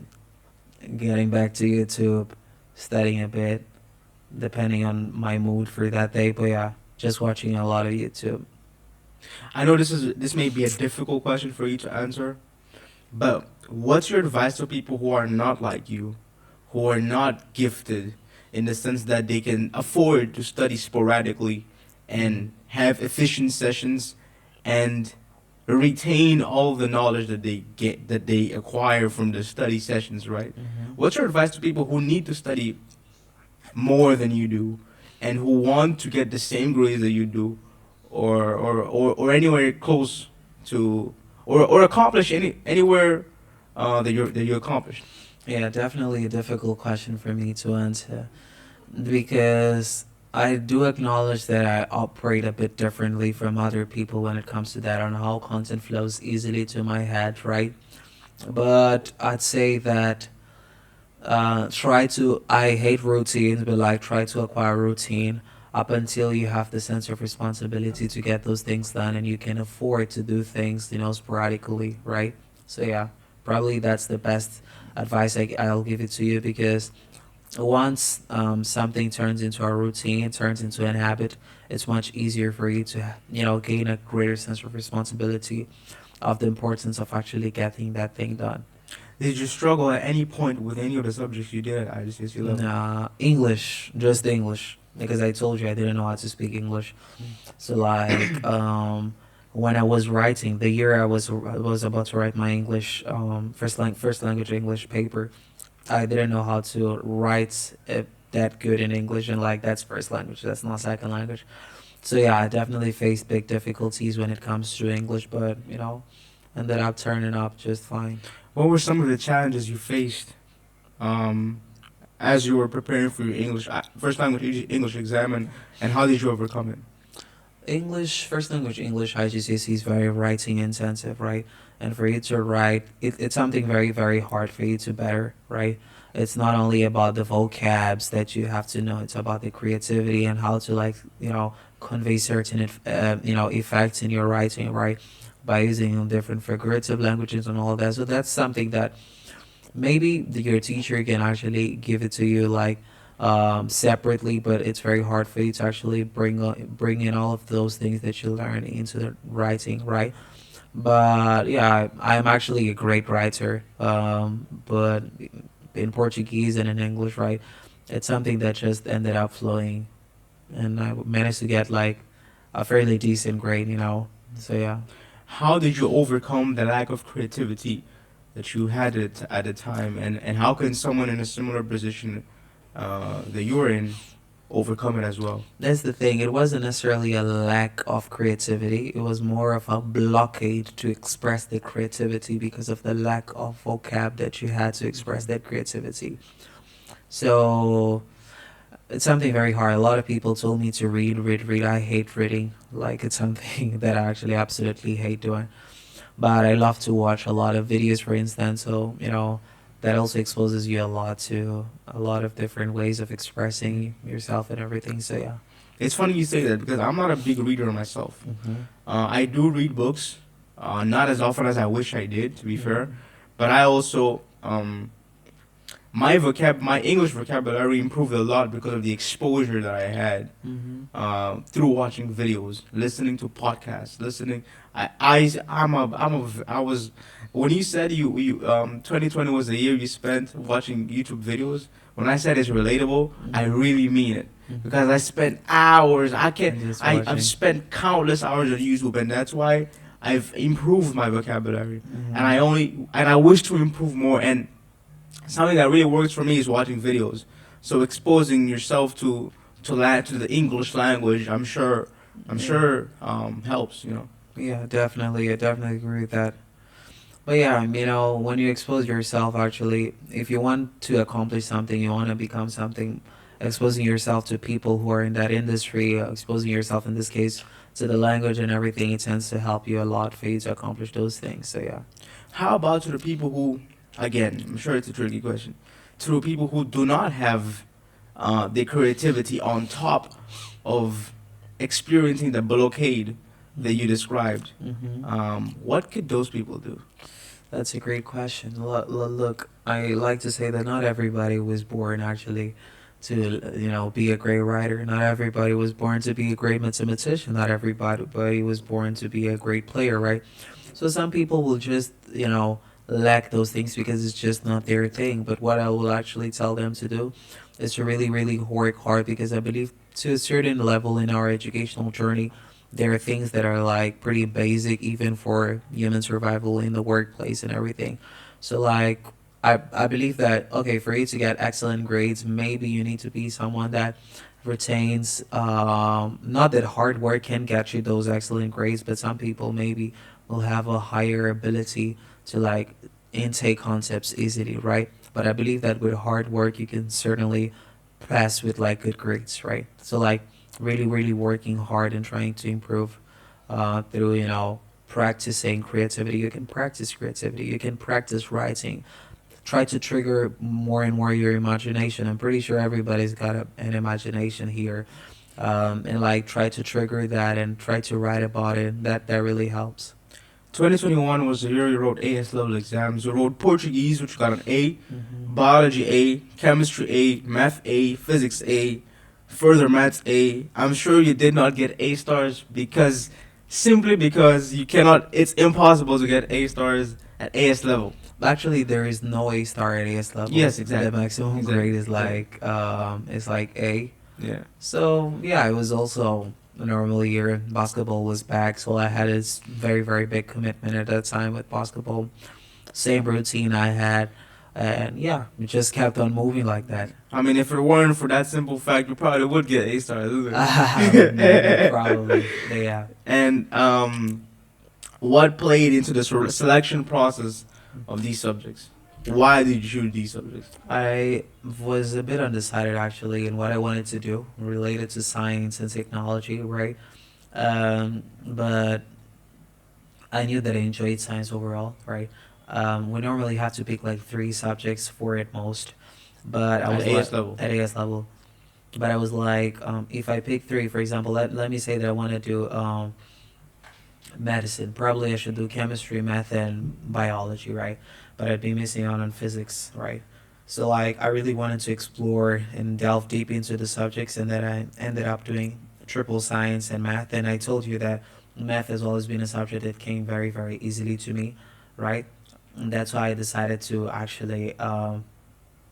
getting back to YouTube, studying a bit, depending on my mood for that day. But yeah, just watching a lot of YouTube. I know this may be a difficult question for you to answer, but what's your advice to people who are not like you, who are not gifted in the sense that they can afford to study sporadically and have efficient sessions and retain all the knowledge that they get, that they acquire from the study sessions, right? Mm-hmm. What's your advice to people who need to study more than you do, and who want to get the same grades that you do, or anywhere close to, or accomplish anywhere that you accomplished? Yeah, definitely a difficult question for me to answer because I do acknowledge that I operate a bit differently from other people when it comes to that on how content flows easily to my head, right? But I'd say that try to I hate routines, but like try to acquire routine up until you have the sense of responsibility to get those things done and you can afford to do things, sporadically, right? So yeah, probably that's the best advice I'll give it to you because once something turns into a routine, turns into an habit, it's much easier for you to gain a greater sense of responsibility of the importance of actually getting that thing done. Did you struggle at any point with any of the subjects you did at IGCSE level? Nah, English, just English, because I told you I didn't know how to speak English. So like, when I was writing, the year I was about to write my English first language English paper, I didn't know how to write it that good in English, and like that's first language, that's not second language. So yeah, I definitely faced big difficulties when it comes to English, but ended up turning up just fine. What were some of the challenges you faced um, as you were preparing for your English first language English exam, and how did you overcome it? English, first language English, IGCSE is very writing intensive, right? And for you to write, it's something very, very hard for you to better, right? It's not only about the vocabs that you have to know, it's about the creativity and how to, like, convey certain, effects in your writing, right? By using different figurative languages and all that. So that's something that maybe your teacher can actually give it to you like separately, but it's very hard for you to actually bring in all of those things that you learn into the writing, right? But yeah, I'm actually a great writer, but in Portuguese and in English, right? It's something that just ended up flowing, and I managed to get like a fairly decent grade. So yeah. How did you overcome the lack of creativity that you had at the time, and how can someone in a similar position that you're in overcome it as well? That's the thing. It wasn't necessarily a lack of creativity. It was more of a blockade to express the creativity because of the lack of vocab that you had to express that creativity. So it's something very hard. A lot of people told me to read, read, read. I hate reading. Like it's something that I actually absolutely hate doing. But I love to watch a lot of videos, for instance. So that also exposes you a lot to a lot of different ways of expressing yourself and everything. So yeah. It's funny you say that because I'm not a big reader myself. Mm-hmm. I do read books, not as often as I wish I did, to be fair. Mm-hmm. But I also my English vocabulary improved a lot because of the exposure that I had Mm-hmm. through watching videos, listening to podcasts, listening. I was when you said you 2020 was the year you spent watching YouTube videos. When I said it's relatable, I really mean it Mm-hmm. because I spent hours. Just I've watching. spent countless hours on YouTube, and that's why I've improved my vocabulary. And Mm-hmm. I wish to improve more. And something that really works for me is watching videos. So exposing yourself to the English language, I'm Yeah. sure helps. Yeah, definitely. I definitely agree with that. But yeah, when you expose yourself, actually, if you want to accomplish something, you want to become something, exposing yourself to people who are in that industry, exposing yourself in this case to the language and everything, it tends to help you a lot for you to accomplish those things. So yeah. How about to the people who, again, I'm sure it's a tricky question, to the people who do not have the creativity on top of experiencing the blockade that you described? Mm-hmm. What could those people do? That's a great question. Look, I like to say that not everybody was born actually to, be a great writer. Not everybody was born to be a great mathematician. Not everybody was born to be a great player, right? So some people will just, lack those things because it's just not their thing. But what I will actually tell them to do is to really, really work hard because I believe to a certain level in our educational journey, there are things that are like pretty basic even for human survival in the workplace and everything. So like I believe that okay, for you to get excellent grades, maybe you need to be someone that retains not that hard work can get you those excellent grades, but some people maybe will have a higher ability to like intake concepts easily, right? But I believe that with hard work you can certainly pass with like good grades, right? So like really working hard and trying to improve through practicing creativity. You can practice creativity. You can practice writing. Try to trigger more and more your imagination. I'm pretty sure everybody's got an imagination here, and like try to trigger that and try to write about it. That really helps. 2021 was the year you wrote AS level exams. You wrote Portuguese, which got an A, Hmm. biology A, chemistry A, math A, physics A, further maths A. I'm sure you did not get A stars because simply because you cannot. It's impossible to get A stars at AS level. Actually, there is no A star at AS level. Yes, The exactly, maximum exactly, grade is exactly. like A. Yeah. So yeah, it was also a normal year. Basketball was back, so I had this very big commitment at that time with basketball. Same routine I had, and yeah, it just kept on moving like that. I mean, if it weren't for that simple fact, you probably would get A stars, isn't Maybe, it? probably, yeah. And what played into the selection process of these subjects? Why did you choose these subjects? I was a bit undecided actually in what I wanted to do related to science and technology, right? But I knew that I enjoyed science overall, right? We normally have to pick like three subjects for it most, but I At was like AS level. at AS level. But I was like, if I pick three, for example, let me say that I want to do medicine. Probably I should do chemistry, math, and biology, right? But I'd be missing out on physics, right? So like I really wanted to explore and delve deep into the subjects, and then I ended up doing triple science and math. And I told you that math has always been a subject that came very easily to me, right? And that's why I decided to actually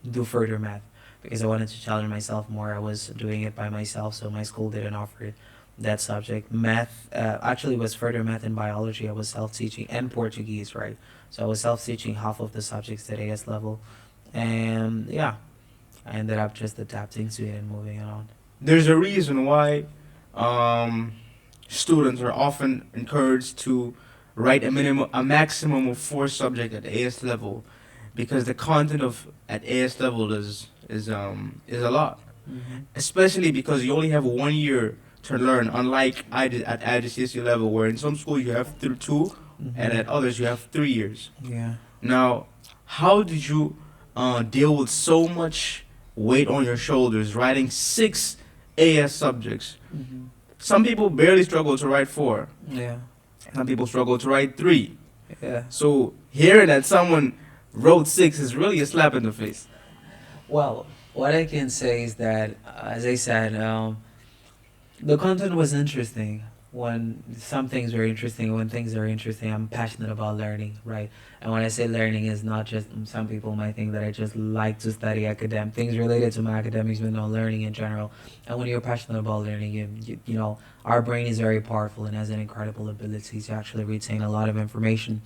do further math because I wanted to challenge myself more. I was doing it by myself, so my school didn't offer that subject. Math actually was further math and biology. I was self teaching and Portuguese, right? So I was self teaching half of the subjects at AS level, and yeah, I ended up just adapting to it and moving on. There's a reason why um, students are often encouraged to write a maximum of 4 subjects at AS level, because the content of at AS level is a lot, Mm-hmm. especially because you only have 1 year to learn. Unlike I did at IGCSE level, where in some schools you have through two, and Mm-hmm. at others you have 3 years. Yeah. Now, how did you deal with so much weight on your shoulders, writing 6 AS subjects? Mm-hmm. Some people barely struggle to write 4. Yeah. Some people struggle to write 3. Yeah. So hearing that someone wrote 6 is really a slap in the face. Well, what I can say is that, as I said, the content was interesting. When some things were interesting, when things are interesting, I'm passionate about learning, right? And when I say learning, is not just some people might think that I just like to study academic things related to my academics, but no learning in general. And when you're passionate about learning, our brain is very powerful and has an incredible ability to actually retain a lot of information.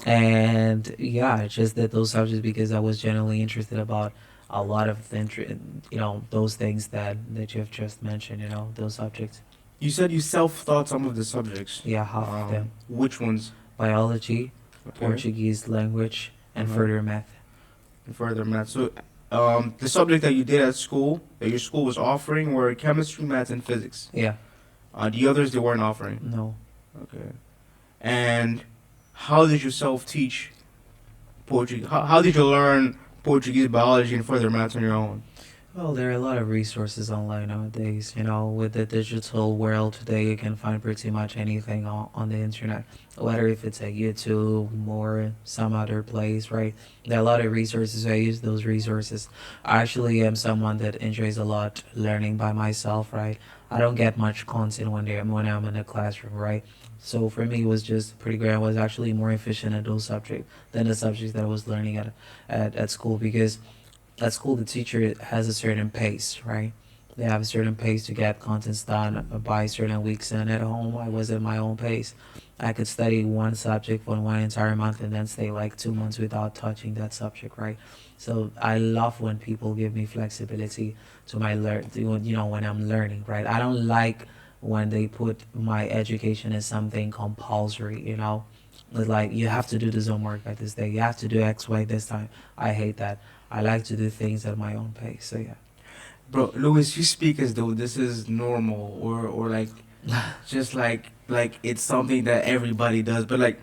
And yeah, it's just that those subjects because I was genuinely interested about a lot of those things that you have just mentioned, those subjects. You said you self-taught some of the subjects. Yeah, half of them. Which ones? Biology, Okay. Portuguese language, and Uh-huh. further math. And further math. So, the subject that you did at school, that your school was offering, were chemistry, math, and physics. Yeah, The others they weren't offering. no. Okay. And how did you self-teach Portuguese? How did you learn Portuguese, biology, and further math on your own? Well, there are a lot of resources online nowadays. With the digital world today, you can find pretty much anything on the internet, whether if it's a YouTube or some other place, right? There are a lot of resources. I use those resources. I actually am someone that enjoys a lot learning by myself, right? I don't get much content when I'm in the classroom, right? So for me, it was just pretty great. I was actually more efficient at those subjects than the subjects that I was learning at school because at school the teacher has a certain pace, right? They have a certain pace to get contents done by certain weeks, and at home I was at my own pace. I could study one subject for one entire month and then stay like 2 months without touching that subject, right? So I love when people give me flexibility to my when I'm learning, right? I don't like when they put my education as something compulsory, It's like you have to do this homework at this day, you have to do X, Y this time. I hate that. I like to do things at my own pace. So yeah. Bro, Louis, you speak as though this is normal or like just like it's something that everybody does, but like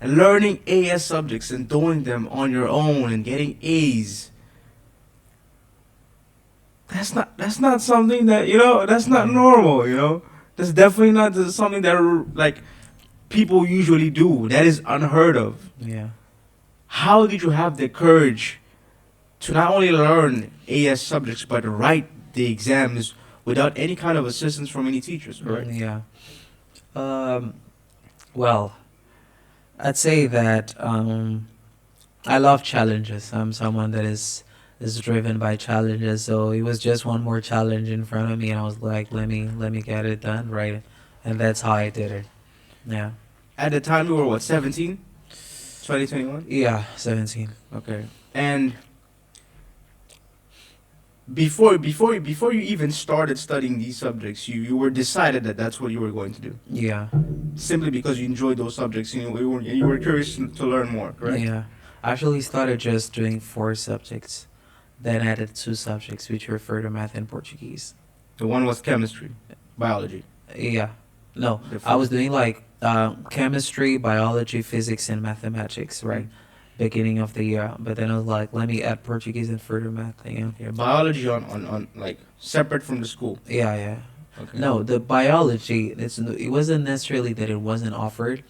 learning AS subjects and doing them on your own and getting A's. That's not something that that's not normal. That's definitely not something that like people usually do. That is unheard of. Yeah. How did you have the courage to not only learn AS subjects but write the exams without any kind of assistance from any teachers, correct? Yeah. Um. Well, I'd say that I love challenges. I'm someone that is driven by challenges. So it was just one more challenge in front of me, and I was like, let me get it done, right? And that's how I did it. Yeah. At the time, you were what, 17? 2021? Yeah, 17. Okay. And before you even started studying these subjects, you were decided that that's what you were going to do. Yeah. Simply because you enjoyed those subjects, you were curious to learn more, correct? Yeah. I actually started just doing 4 subjects, then added 2 subjects, which were further math and Portuguese. The one was chemistry, biology. Yeah. No, The I was first- doing like chemistry, biology, physics, and mathematics, right? Beginning of the year. But then I was like, let me add Portuguese and further math. Yeah, biology on like separate from the school. Yeah, yeah. Okay. No, the biology, it wasn't necessarily that it wasn't offered.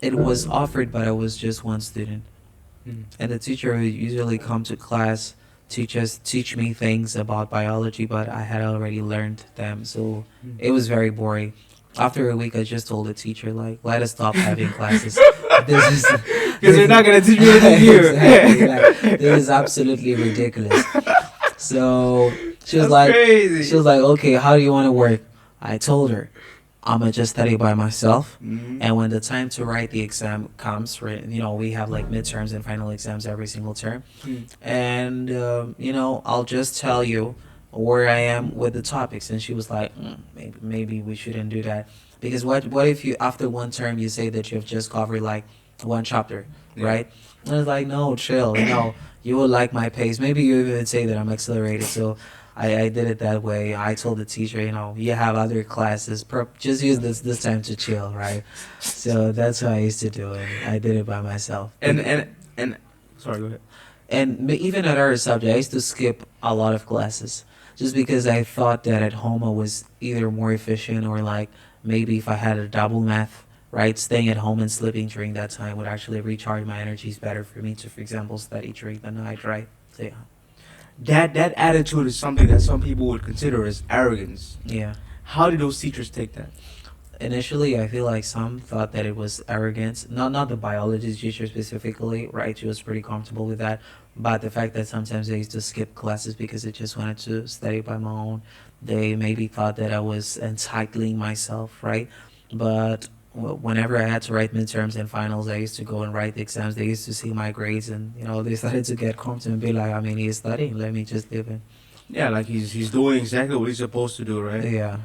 It was offered, but I was just one student. Mhm. And the teacher would usually come to class, teach me things about biology, but I had already learned them. So it was very boring. After a week, I just told the teacher, like, let us stop having classes. This is Because they're not gonna teach me anything here. exactly, like, this is absolutely ridiculous. So she was That's like, crazy. okay, how do you want to work? I told her, I'm gonna just study by myself. Mhm. And when the time to write the exam comes, right, we have like midterms and final exams every single term. Mm. And, I'll just tell you where I am with the topics. And she was like, maybe we shouldn't do that. Because what if you, after one term, you say that you've just covered like one chapter, Yeah. right? And I was like, no, chill, you will like my pace. Maybe you even say that I'm accelerated. So I did it that way. I told the teacher, you have other classes. Just use this time to chill, right? So that's how I used to do it. I did it by myself. And sorry, go ahead. And even at our subject, I used to skip a lot of classes just because I thought that at home I was either more efficient or like maybe if I had a double math, right, staying at home and sleeping during that time would actually recharge my energies better for me to, for example, study during the night, right? So yeah. That attitude is something that some people would consider as arrogance. Yeah. How did those teachers take that? Initially, I feel like some thought that it was arrogance. Not the biology teacher specifically, right? She was pretty comfortable with that. But the fact that sometimes I used to skip classes because I just wanted to study by my own, they maybe thought that I was entitling myself, right? But whenever I had to write midterms and finals, I used to go and write the exams. They used to see my grades, and they started to get comfortable and be like, I mean, he's studying. Let me just leave it. Yeah, like he's doing exactly what he's supposed to do, right? Yeah.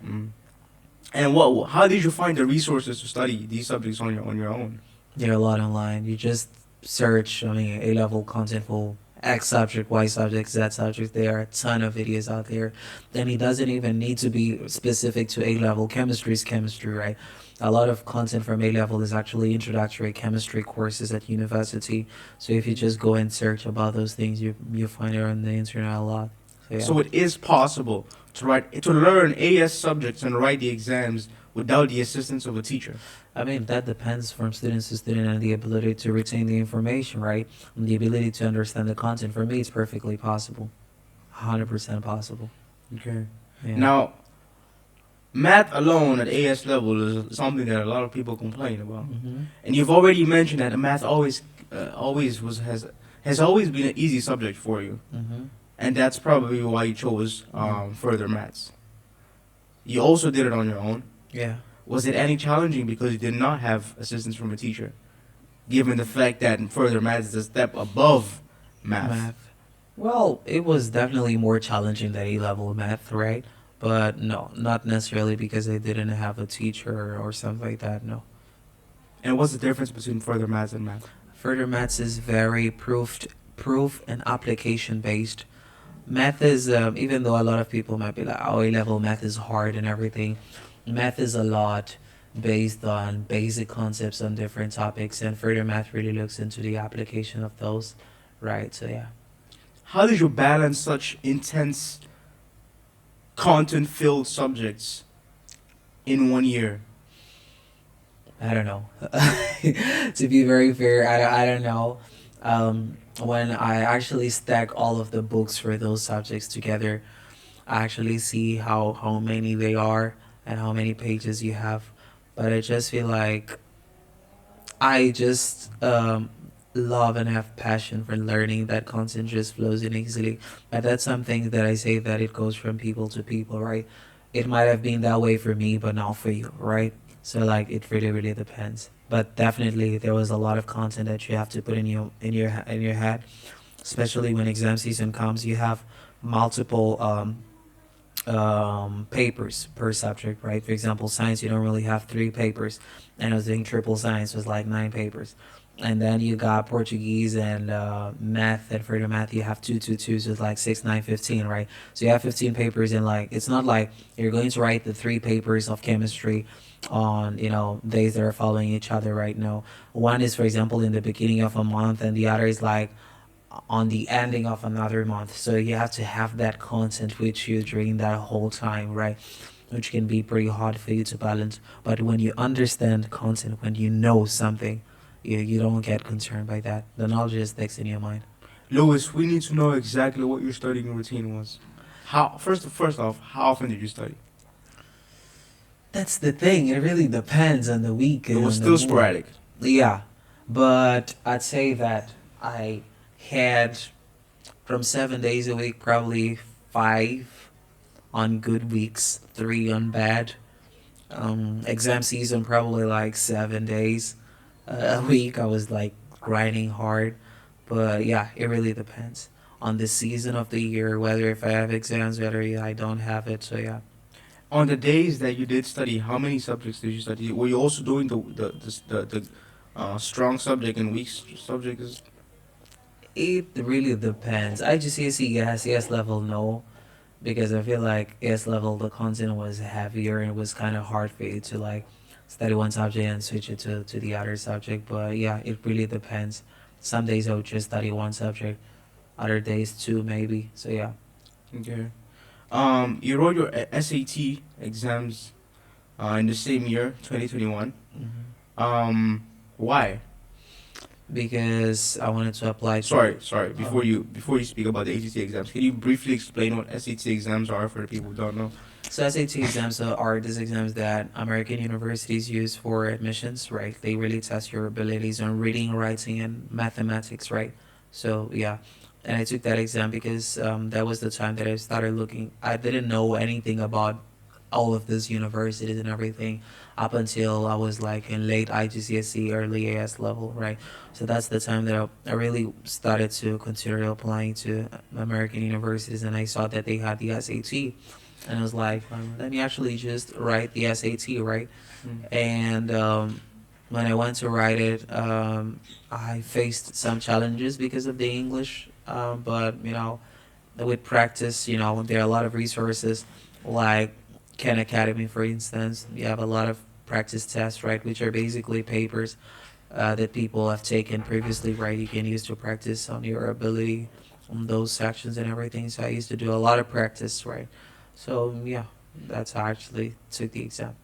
Mm. And how did you find the resources to study these subjects on your own? There are a lot online. You just search, A-level content for X subject, Y subject, Z subject. There are a ton of videos out there. Then it doesn't even need to be specific to A-level. Chemistry is chemistry, right? A lot of content from A-level is actually introductory chemistry courses at university. So if you just go and search about those things, you find it on the internet a lot. So, yeah. So it is possible to learn AS subjects and write the exams without the assistance of a teacher. I mean, that depends from student to student and the ability to retain the information, right? And the ability to understand the content. For me, it's perfectly possible. 100% possible. Okay. Yeah. Now, math alone at AS level is something that a lot of people complain about. Mm-hmm. And you've already mentioned that math has always been an easy subject for you. Mm-hmm. and that's probably why you chose further maths. You also did it on your own. Yeah. Was it any challenging because you did not have assistance from a teacher, given the fact that further maths is a step above math? Math. Well, it was definitely more challenging than A level math, right? But no, not necessarily because I didn't have a teacher or something like that. No. And what's the difference between further maths and math? Further maths is very proof and application based. Math is even though a lot of people might be like, "Oh, A level math is hard and everything." Math is a lot based on basic concepts on different topics, and further math really looks into the application of those, right? So yeah. How did you balance such intense content-filled subjects in 1 year? I don't know. To be very fair, I don't know. When I actually stack all of the books for those subjects together, I actually see how many they are and how many pages you have. But I just feel like I just love and have passion for learning that content just flows in easily. But that's something that I say that it goes from people to people, right? It might have been that way for me, but not for you, right? So like it really really depends. But definitely there was a lot of content that you have to put in your head, especially when exam season comes. You have multiple papers per subject, right? For example, science, you don't really have three papers, and I was doing triple science, was like nine papers. And then you got Portuguese and math, and further math, you have two, so it's like 6, 9, 15, right? So you have 15 papers, and like, it's not like you're going to write the three papers of chemistry on, days that are following each other, right? No. One is, for example, in the beginning of a month, and the other is like on the ending of another month. So you have to have that content with you during that whole time, right? Which can be pretty hard for you to balance. But when you understand content, when you know something, you don't get concerned by that. The knowledge just sticks in your mind. Louis, we need to know exactly what your studying routine was. How first off, how often did you study? That's the thing. It really depends on the week It and was on the still mood. sporadic. Yeah, but I'd say that I had from 7 days a week, probably five on good weeks, three on bad. Exam season, probably like 7 days a week. I was like grinding hard, but yeah, it really depends on the season of the year, whether if I have exams, whether I don't have it. So yeah. On the days that you did study, how many subjects did you study? Were you also doing the strong subject and weak subject? It really depends. IGCSE, yes, yes level, no. Because I feel like S level the content was heavier and it was kind of hard for you to like study one subject and switch it to the other subject. But yeah, it really depends. Some days I would just study one subject, other days two maybe. So yeah. Okay. You wrote your SAT exams in the same year, 2021. Why? Because I wanted to apply to. Sorry. Before you speak about the ACT exams, can you briefly explain what SAT exams are for the people who don't know? So SAT exams are these exams that American universities use for admissions, right? They really test your abilities on reading, writing, and mathematics, right? So yeah, and I took that exam because that was the time that I started looking. I didn't know anything about all of these universities and everything up until I was like in late IGCSE, early AS level, right? So that's the time that I really started to consider applying to American universities, and I saw that they had the SAT, and I was like, let me actually just write the SAT, right? Mm. And when I went to write it, I faced some challenges because of the English, but with practice, there are a lot of resources like Khan Academy, for instance. You have a lot of practice tests, right, which are basically papers that people have taken previously, right? You can use to practice on your ability on those sections and everything. So I used to do a lot of practice, right? So yeah, that's how I actually took the exam.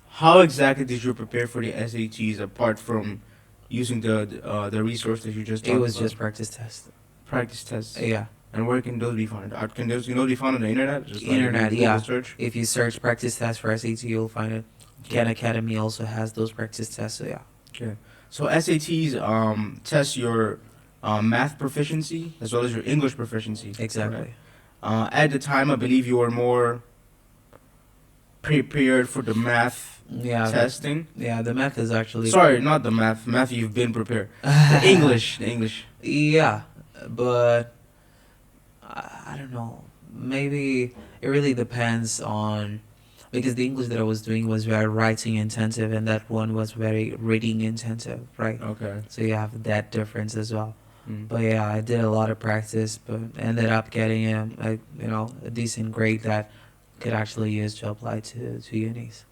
How exactly did you prepare for the SATs apart from using the resource that you just It talked was about? just practice tests. Practice tests. Yeah. And where can those be found? Can those be found on the internet? Just like if you Internet, Google yeah. search. If you search practice tests for SAT, you'll find it. Khan Okay. Academy also has those practice tests, so yeah. Okay. So SATs test your math proficiency as well as your English proficiency. Correct. Exactly. At the time, I believe you were more prepared for the math Yeah, testing. yeah. The math is actually. Sorry, not the math. Math, you've been prepared. The English, the English. Yeah, but I don't know. Maybe it really depends on because the English that I was doing was very writing intensive, and that one was very reading intensive, right? Okay. So you have that difference as well. Mm. But yeah, I did a lot of practice, but ended up getting a decent grade that could actually use to apply to unis.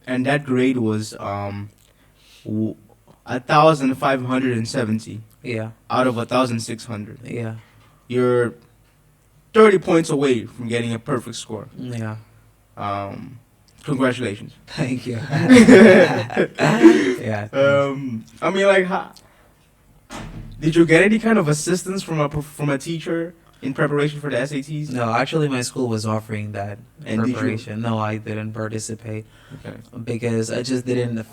And that grade was 1,570 Yeah, out of 1,600. yeah, You're 30 points away from getting a perfect score. yeah. Um, Congratulations. Thank you. Yeah. I mean, like, did you get any kind of assistance from a teacher in preparation for the SATs? No, actually, my school was offering that And did you? preparation. No, I didn't participate Okay. because I just didn't.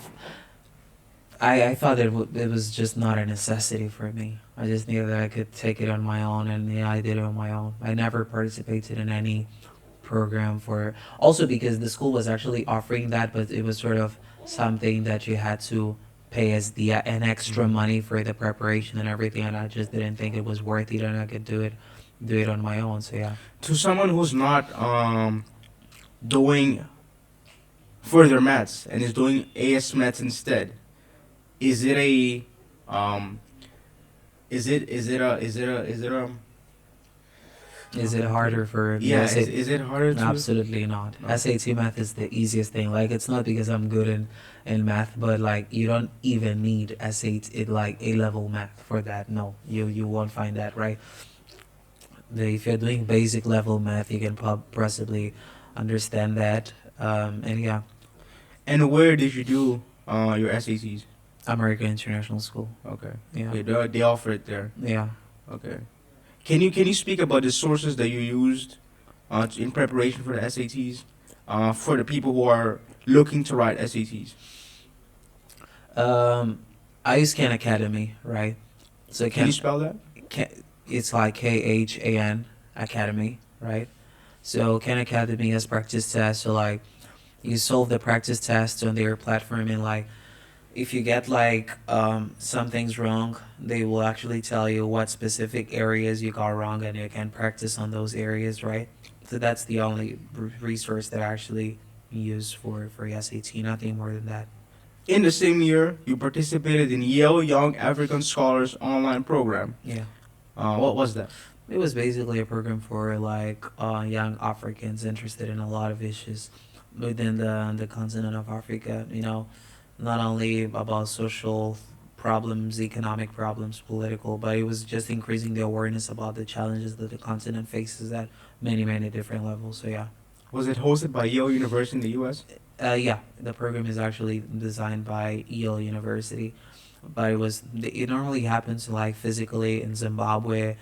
I thought it was just not a necessity for me. I just knew that I could take it on my own, and yeah, I did it on my own. I never participated in any program for. Also, because the school was actually offering that, but it was sort of something that you had to pay as the an extra money for the preparation and everything, and I just didn't think it was worth it, and I could do it on my own. So yeah. To someone who's not doing further maths and is doing AS maths instead, is it a is it Is it harder for yeah, SAT? is it harder to? Absolutely not. No. SAT math is the easiest thing. Like it's not because I'm good in math, but like you don't even need SAT like A level math for that. No, you won't find that, right? If you're doing basic level math, you can possibly understand that. And yeah, And where did you do your SATs? American International School. Okay. Yeah, Okay, they offer it there. yeah. Okay. Can you speak about the sources that you used in preparation for the SATs for the people who are looking to write SATs? I use Khan Academy, right? So Can you spell that? It's like KHAN Academy, right? So Khan Academy has practice tests. So like you solve the practice test on their platform, and like if you get like something's wrong, they will actually tell you what specific areas you got wrong, and you can practice on those areas, right? So that's the only resource that I actually use for SAT. Nothing more than that. In the same year, you participated in Yale Young African Scholars online program. Yeah. What was that? It was basically a program for like young Africans interested in a lot of issues within the continent of Africa. You know, not only about social problems, economic problems, political, but it was just increasing the awareness about the challenges that the continent faces at many different levels. So yeah. Was it hosted by Yale University in the U.S.? Yeah, the program is actually designed by Yale University, but it normally happens like physically in Zimbabwe,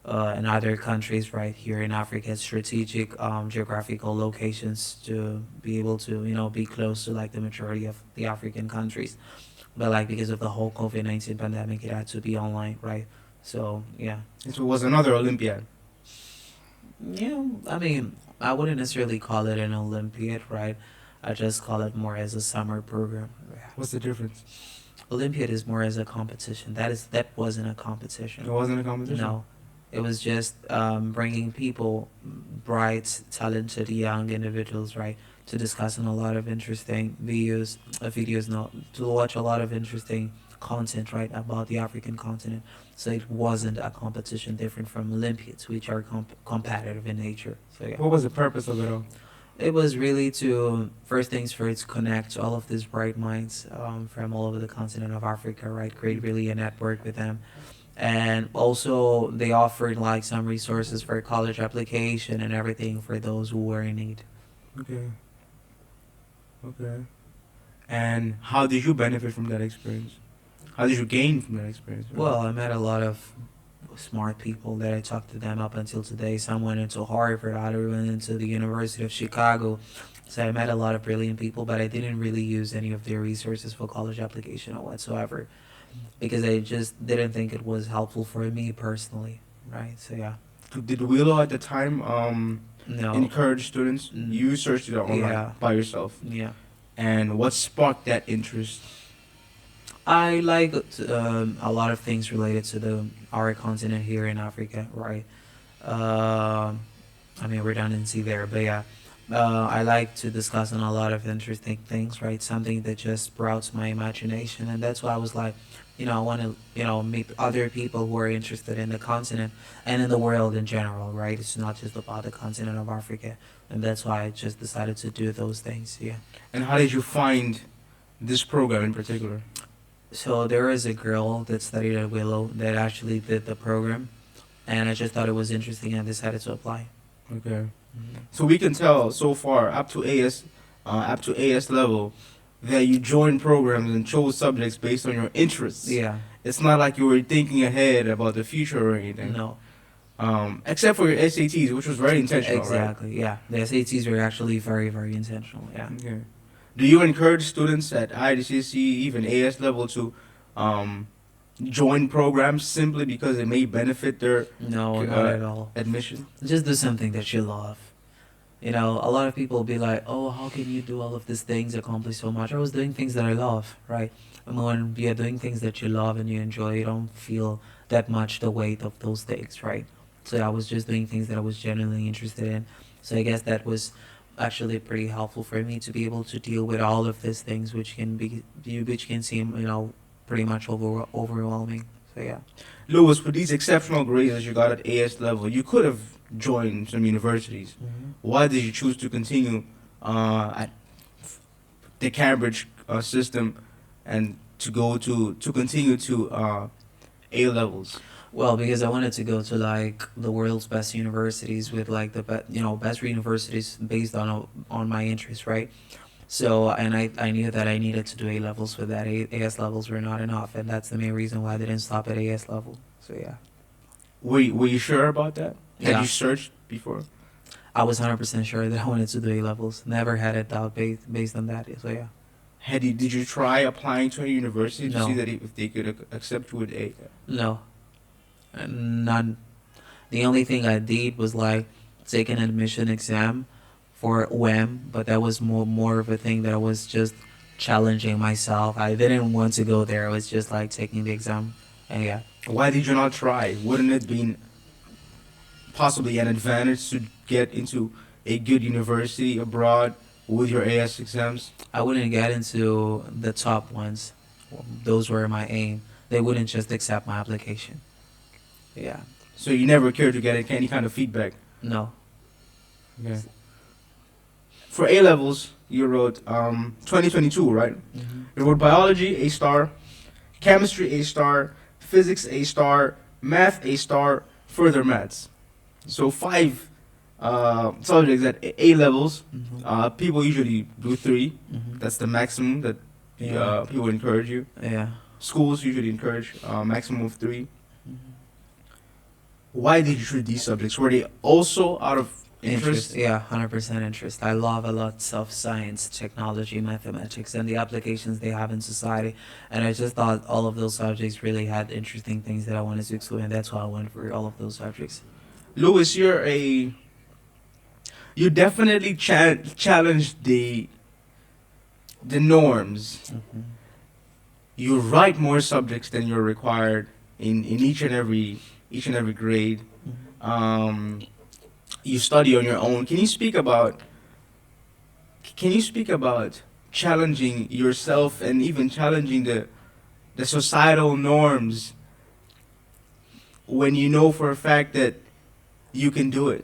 and other countries right here in Africa, strategic geographical locations to be able to be close to like the majority of the African countries. But like because of the whole COVID-19 pandemic, it had to be online, right? So yeah. It was another Olympiad. Yeah, I mean, I wouldn't necessarily call it an Olympiad, right? I just call it more as a summer program. Yeah. What's the difference? Olympiad is more as a competition. That wasn't a competition. It wasn't a competition. No, it was just bringing people, bright, talented young individuals, right, to discuss on a lot of interesting videos, no, to watch a lot of interesting content, right, about the African continent. So it wasn't a competition different from Olympiads, which are competitive in nature. So yeah. What was the purpose of it all? It was really to, first things first, connect all of these bright minds from all over the continent of Africa, right? Create really a network with them. And also, they offered like some resources for college application and everything for those who were in need. Okay. Okay. And how did you benefit from that experience? How did you gain from that experience? Well, I met a lot of smart people that I talked to them up until today. Some went into Harvard, others went into the University of Chicago. So I met a lot of brilliant people, but I didn't really use any of their resources for college application or whatsoever. because I just didn't think it was helpful for me personally, right? So yeah, Did Willow at the time no, encourage students? mm, You searched it out online yeah, by yourself. yeah. And what sparked that interest? I like a lot of things related to the our continent here in Africa, right? Um, I mean redundancy there, but yeah. I like to discuss on a lot of interesting things, right? Something that just sprouts my imagination, and that's why I was like, I want to, meet other people who are interested in the continent and in the world in general, right? It's not just about the continent of Africa, and that's why I just decided to do those things. Yeah. And how did you find this program in particular? So there is a girl that studied at Willow that actually did the program, and I just thought it was interesting and decided to apply. Okay. Mhm. So we can tell so far up to AS level, that you joined programs and chose subjects based on your interests. Yeah. It's not like you were thinking ahead about the future or anything. No. Except for your SATs, which was very intentional, right? Exactly. Yeah. The SATs were actually very, very intentional. Yeah. Okay. Do you encourage students at IDCC, even AS level, to um, join programs simply because it may benefit their No, not at all. admission? Just do something that you love. A lot of people be like, "Oh, how can you do all of these things, accomplish so much?" I was doing things that I love, right? And when you're doing things that you love and you enjoy, you don't feel that much the weight of those things, right? So I was just doing things that I was genuinely interested in. So I guess that was actually pretty helpful for me to be able to deal with all of these things, which can seem, pretty much overwhelming. So yeah. Lewis, with these exceptional grades that you got at AS level, you could have joined some universities. Why did you choose to continue at the Cambridge system and to continue to A levels? Well, because I wanted to go to like the world's best universities with like best universities based on my interests, right? So and I knew that I needed to do A levels with that. AS levels were not enough, and that's the main reason why I didn't stop at AS level. So yeah, Were you sure about that? Had yeah, you searched before? I was 100% sure that I wanted to do A levels. Never had a doubt based on that. So yeah, Did you try applying to a university to see no, that if they could accept you with A? no, none. The only thing I did was like take an admission exam for WEM, but that was more of a thing that I was just challenging myself. I didn't want to go there. I was just like taking the exam, and yeah. Why did you not try? Wouldn't it been possibly an advantage to get into a good university abroad with your AS exams? I wouldn't get into the top ones. Those were my aim. They wouldn't just accept my application. Yeah. So you never cared to get any kind of feedback. No. Okay. For A levels, you wrote 2022, right? Hmm. You wrote biology A star, chemistry A star, physics A star, math A star, further maths. So five subjects at A levels. Hmm. People usually do three. Hmm. That's the maximum that Yeah. people encourage you. Yeah. Schools usually encourage maximum of three. Mhm. Why did you choose these subjects? Were they also out of interest? Yeah, 100% interest. I love a lot of science, technology, mathematics, and the applications they have in society. And I just thought all of those subjects really had interesting things that I wanted to explore, and that's why I went for all of those subjects. Louis, you definitely challenged the norms. Hmm. You write more subjects than you're required in each and every grade. Um, you study on your own. Can you speak about challenging yourself and even challenging the societal norms when you know for a fact that you can do it?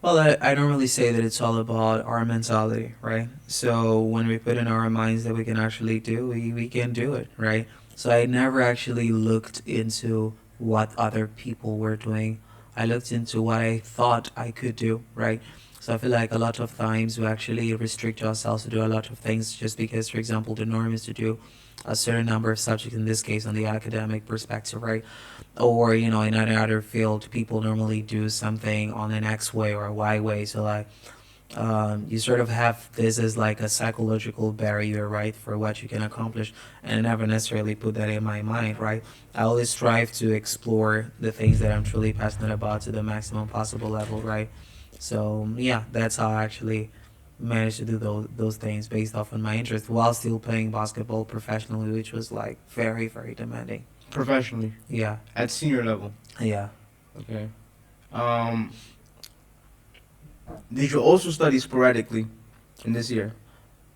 Well, I normally say that it's all about our mentality, right? So when we put in our minds that we can actually we can do it, right? So I never actually looked into what other people were doing. I looked into what I thought I could do, right? So I feel like a lot of times we actually restrict ourselves to do a lot of things just because, for example, the norm is to do a certain number of subjects, in this case on the academic perspective, right? Or, in any other field, people normally do something on an X way or a Y way. So, like, You sort of have this as like a psychological barrier, right, for what you can accomplish, and I never necessarily put that in my mind, right. I always strive to explore the things that I'm truly passionate about to the maximum possible level, right. So yeah, that's how I actually managed to do those things based off on my interest while still playing basketball professionally, which was like very very demanding. Professionally Yeah, at senior level. yeah. Okay. Um, did you also study sporadically in this year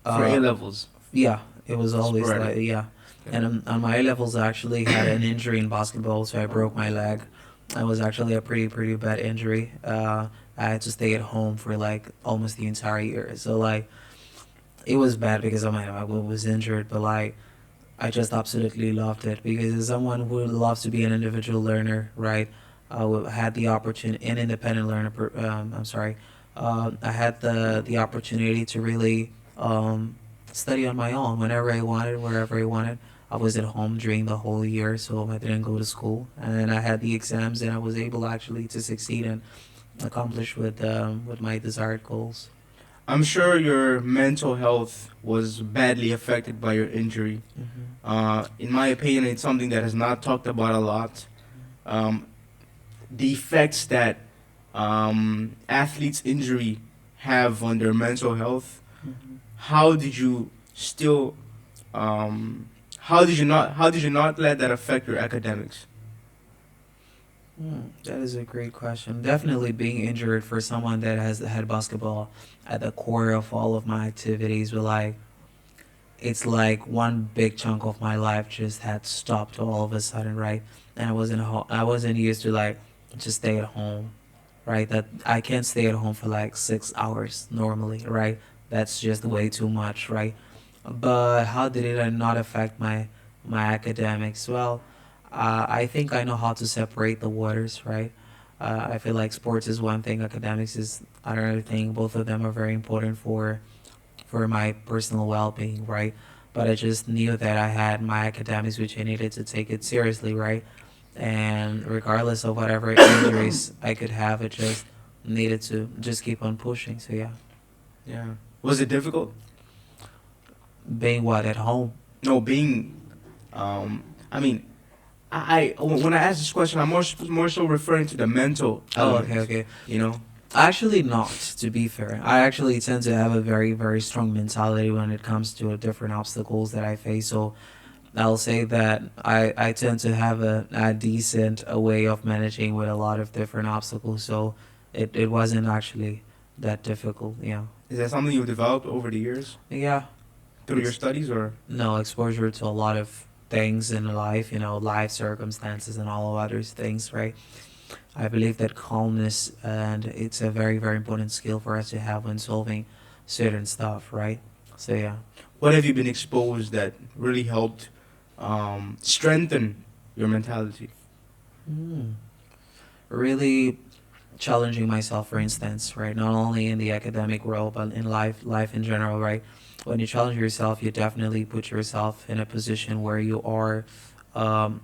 for A Uh, levels? yeah, it was always Sporadic. like yeah. Okay. And on my A levels, I actually had an injury in basketball, so I broke my leg. It was actually a pretty bad injury. I had to stay at home for like almost the entire year. So like it was bad because I was injured, but like I just absolutely loved it because as someone who loves to be an individual learner, right? Had the opportunity, an independent learner. I'm sorry. I had the opportunity to really study on my own whenever I wanted, wherever I wanted. I was at home during the whole year, so I didn't go to school, and I had the exams, and I was able actually to succeed and accomplish with my desired goals. I'm sure your mental health was badly affected by your injury. Hmm. In my opinion, it's something that is not talked about a lot. Um, the effects that athletes' injury have on their mental health. Hmm. How did you still? How did you not? How did you not let that affect your academics? That is a great question. Definitely being injured for someone that has had basketball at the core of all of my activities, but like it's like one big chunk of my life just had stopped all of a sudden, right? And I wasn't used to like just stay at home, right? That I can't stay at home for like 6 hours normally, right? That's just way too much, right? But how did it not affect my academics? Well, I think I know how to separate the waters, right? I feel like sports is one thing, academics is another thing. Both of them are very important for my personal well-being, right? But I just knew that I had my academics, which I needed to take it seriously, right? And regardless of whatever injuries I could have, it just needed to just keep on pushing. So yeah, Yeah. Was it difficult? being what at home. No, being. I mean, when I ask this question, I'm more so referring to the mental Oh, okay, element. okay. You know. Actually, not to be fair. I actually tend to have a very, very strong mentality when it comes to different obstacles that I face. So I'll say that I tend to have a decent way of managing with a lot of different obstacles. So it wasn't actually that difficult. Yeah. Is that something you've developed over the years Yeah. through your studies, or? No exposure to a lot of things in life, life circumstances and all of others things, right? I believe that calmness and it's a very, very important skill for us to have when solving certain stuff, right? So yeah. What have you been exposed that really helped strengthen your mentality? Mm. Really challenging myself, for instance, right? Not only in the academic world, but in life in general, right? When you challenge yourself, you definitely put yourself in a position where um,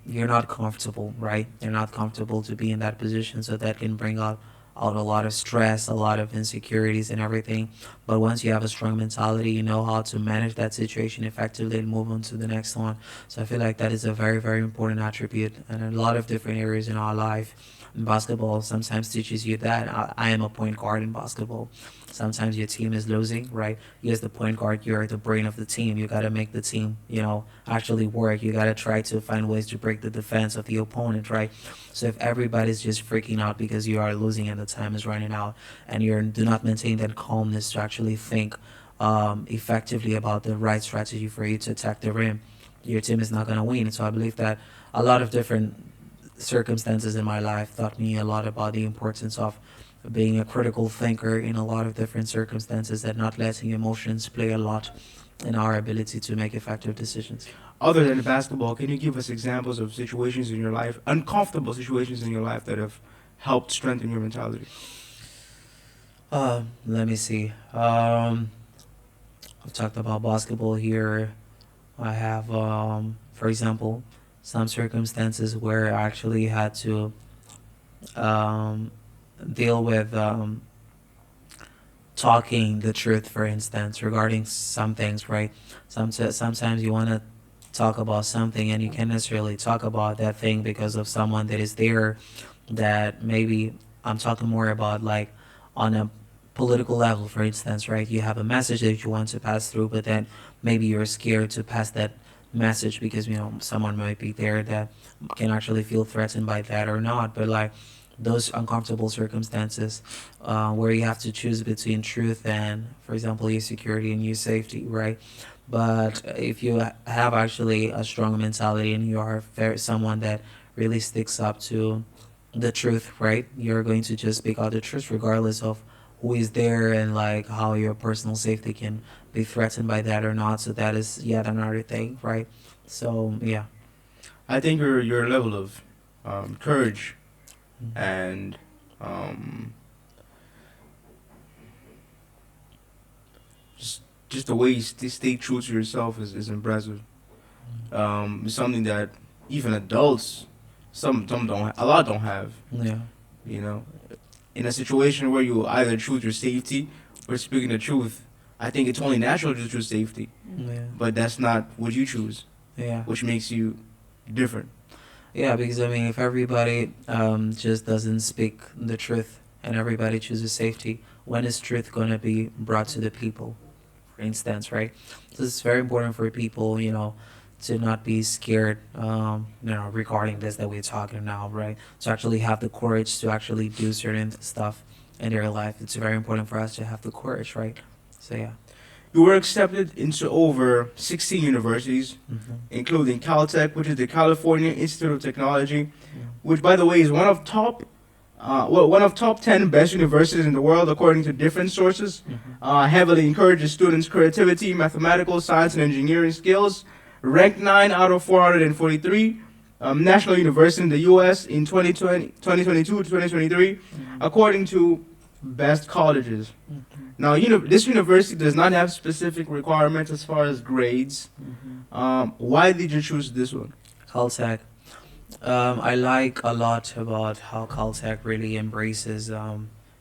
you're not comfortable, right? You're not comfortable to be in that position, so that can bring out a lot of stress, a lot of insecurities, and everything. But once you have a strong mentality, you know how to manage that situation effectively and move on to the next one. So I feel like that is a very, very important attribute, and a lot of different areas in our life. Basketball sometimes teaches you that. I am a point guard in basketball. Sometimes your team is losing, right? You as the point guard, you're the brain of the team. You gotta make the team, actually work. You gotta try to find ways to break the defense of the opponent, right? So if everybody's just freaking out because you are losing and the time is running out, and you do not maintain that calmness to actually think effectively about the right strategy for you to attack the rim, your team is not gonna win. So I believe that a lot of different circumstances in my life taught me a lot about the importance of being a critical thinker in a lot of different circumstances and not letting emotions play a lot in our ability to make effective decisions. Other than basketball, can you give us examples of situations in your life, uncomfortable situations in your life that have helped strengthen your mentality? Let me see. I've talked about basketball here. I have, for example, some circumstances where I actually had to um, deal with talking the truth, for instance, regarding some things, right? Sometimes you want to talk about something and you can't necessarily talk about that thing because of someone that is there, that maybe I'm talking more about like on a political level, for instance, right? You have a message that you want to pass through, but then maybe you're scared to pass that message because someone might be there that can actually feel threatened by that or not. But like those uncomfortable circumstances where you have to choose between truth and, for example, your security and your safety, right? But if you have actually a strong mentality and you are someone that really sticks up to the truth, right? You're going to just speak out the truth regardless of who is there and like how your personal safety can be threatened by that or not. So that is yet another thing, right? So yeah. I think your level of courage Mhm. and um, just just the way you stay true to yourself is impressive. It's something that even adults, some don't, a lot don't have. Yeah. You know, in a situation where you either choose your safety or speaking the truth, I think it's only natural to choose safety. Yeah. But that's not what you choose, Yeah. which makes you different. Yeah, because I mean, if everybody just doesn't speak the truth and everybody chooses safety, when is truth going to be brought to the people, for instance, right? So it's very important for people, to not be scared, regarding this that we're talking now, right? To actually have the courage to actually do certain stuff in their life. It's very important for us to have the courage, right? So yeah. You were accepted into over 16 universities, Mm-hmm. including Caltech, which is the California Institute of Technology, Yeah. which, by the way, is one of top 10 best universities in the world according to different sources. Mm-hmm. Heavily encourages students' creativity, mathematical, science, and engineering skills. Ranked 9 out of 443. National University in the U.S. in 2022 to 2023, according to best colleges. Mm-hmm. Now, this university does not have specific requirements as far as grades. Mm-hmm. Why did you choose this one? Caltech. I like a lot about how Caltech really embraces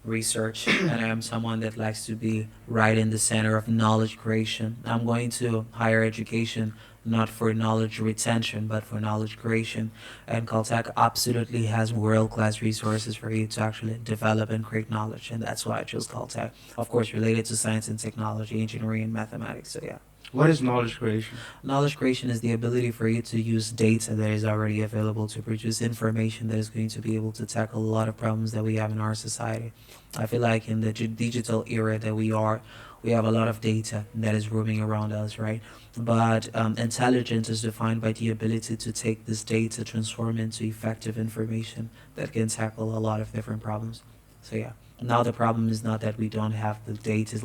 research, and I am someone that likes to be right in the center of knowledge creation. I'm going to higher education not for knowledge retention, but for knowledge creation. And Caltech absolutely has world class resources for you to actually develop and create knowledge, and that's why I chose Caltech. Of course, related to science and technology, engineering, and mathematics. So yeah. What is knowledge creation? Knowledge creation is the ability for you to use data that is already available to produce information that is going to be able to tackle a lot of problems that we have in our society. I feel like in the digital era that we have a lot of data that is roaming around us, right? But intelligence is defined by the ability to take this data, transform into effective information that can tackle a lot of different problems. So yeah. Now the problem is not that we don't have the data.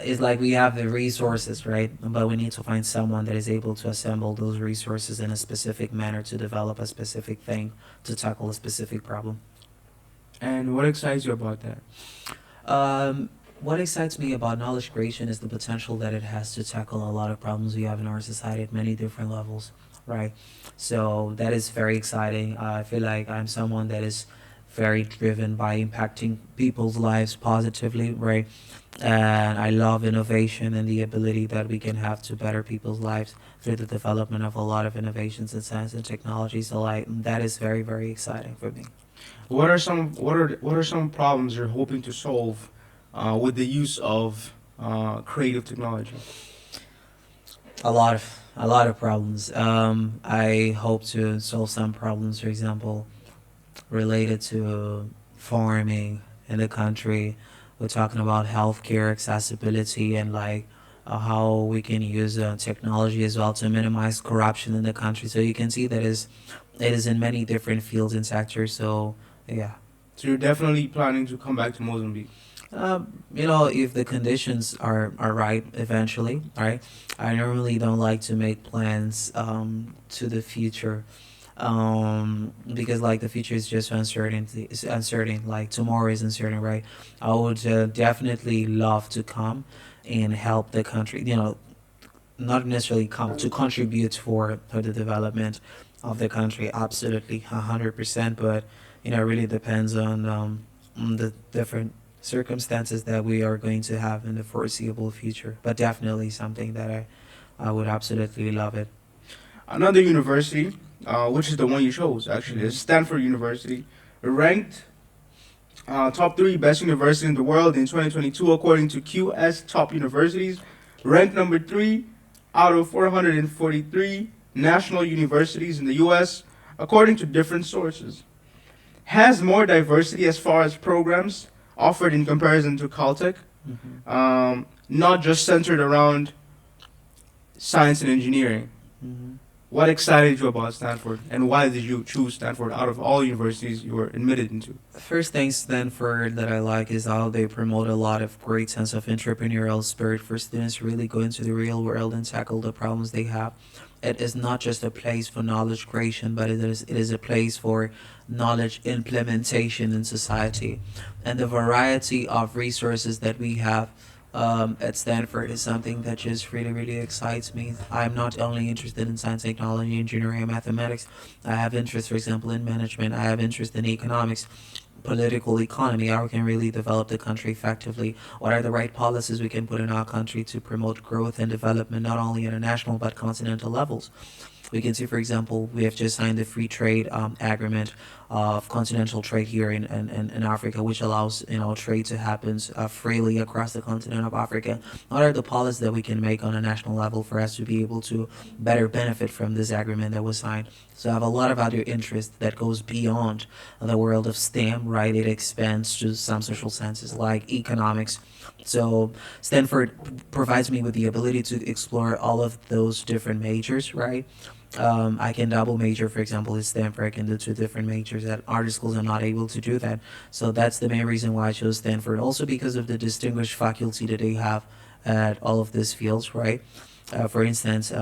It's like we have the resources, right? But we need to find someone that is able to assemble those resources in a specific manner to develop a specific thing to tackle a specific problem. And what excites you about that? What excites me about knowledge creation is the potential that it has to tackle a lot of problems we have in our society at many different levels, right? So that is very exciting. I feel like I'm someone that is very driven by impacting people's lives positively, right? And I love innovation and the ability that we can have to better people's lives through the development of a lot of innovations in science and technology. So like that is very, very exciting for me. What are some problems you're hoping to solve with the use of creative technology? A lot of problems. I hope to solve some problems, for example, related to farming in the country. We're talking about healthcare accessibility and like how we can use technology as well to minimize corruption in the country. So you can see that it is in many different fields and sectors. So yeah. So you're definitely planning to come back to Mozambique. If the conditions are right eventually, right? I normally don't like to make plans to the future, because like the future is just uncertainty. It's uncertain. Like tomorrow is uncertain, right? I would definitely love to come and help the country. Not necessarily come to contribute for the development of the country. Absolutely, 100%. But it really depends on the different circumstances that we are going to have in the foreseeable future. But definitely something that I would absolutely love it. Another university, which is the one you chose actually, is Stanford University, ranked top three best universities in the world in 2022 according to QS Top Universities, ranked number three out of 443 national universities in the U.S. according to different sources. Has more diversity as far as programs offered in comparison to Caltech, Mm-hmm. not just centered around science and engineering. Mm-hmm. What excited you about Stanford, and why did you choose Stanford out of all universities you were admitted into? First thing Stanford that I like is how they promote a lot of great sense of entrepreneurial spirit for students to really go into the real world and tackle the problems they have. It is not just a place for knowledge creation, but it is a place for knowledge implementation in society. And the variety of resources that we have at Stanford is something that just really, really excites me. I'm not only interested in science, technology, engineering, and mathematics. I have interest, for example, in management. I have interest in economics, political economy, how we can really develop the country effectively. What are the right policies we can put in our country to promote growth and development, not only at a national but continental levels? We can see, for example, we have just signed the free trade agreement of continental trade here in Africa, which allows trade to happen freely across the continent of Africa. What are the policies that we can make on a national level for us to be able to better benefit from this agreement that was signed? So I have a lot of other interests that goes beyond the world of STEM, right? It expands to some social sciences like economics. So Stanford provides me with the ability to explore all of those different majors, right? I can double major, for example, at Stanford. I can do two different majors. At art schools, I'm not able to do that. So that's the main reason why I chose Stanford. Also because of the distinguished faculty that they have at all of these fields, right? For instance,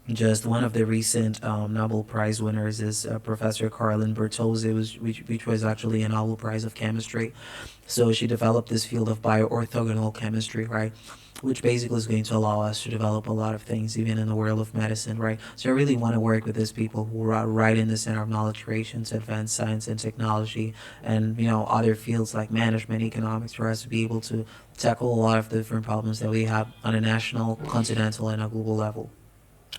just one of the recent Nobel Prize winners is Professor Carolyn Bertozzi, which was actually a Nobel Prize of Chemistry. So she developed this field of bioorthogonal chemistry, right? Which basically is going to allow us to develop a lot of things, even in the world of medicine, right? So I really want to work with these people who are right in the center of knowledge creation, to advance science and technology, and other fields like management, economics, for us to be able to tackle a lot of the different problems that we have on a national, continental, and a global level.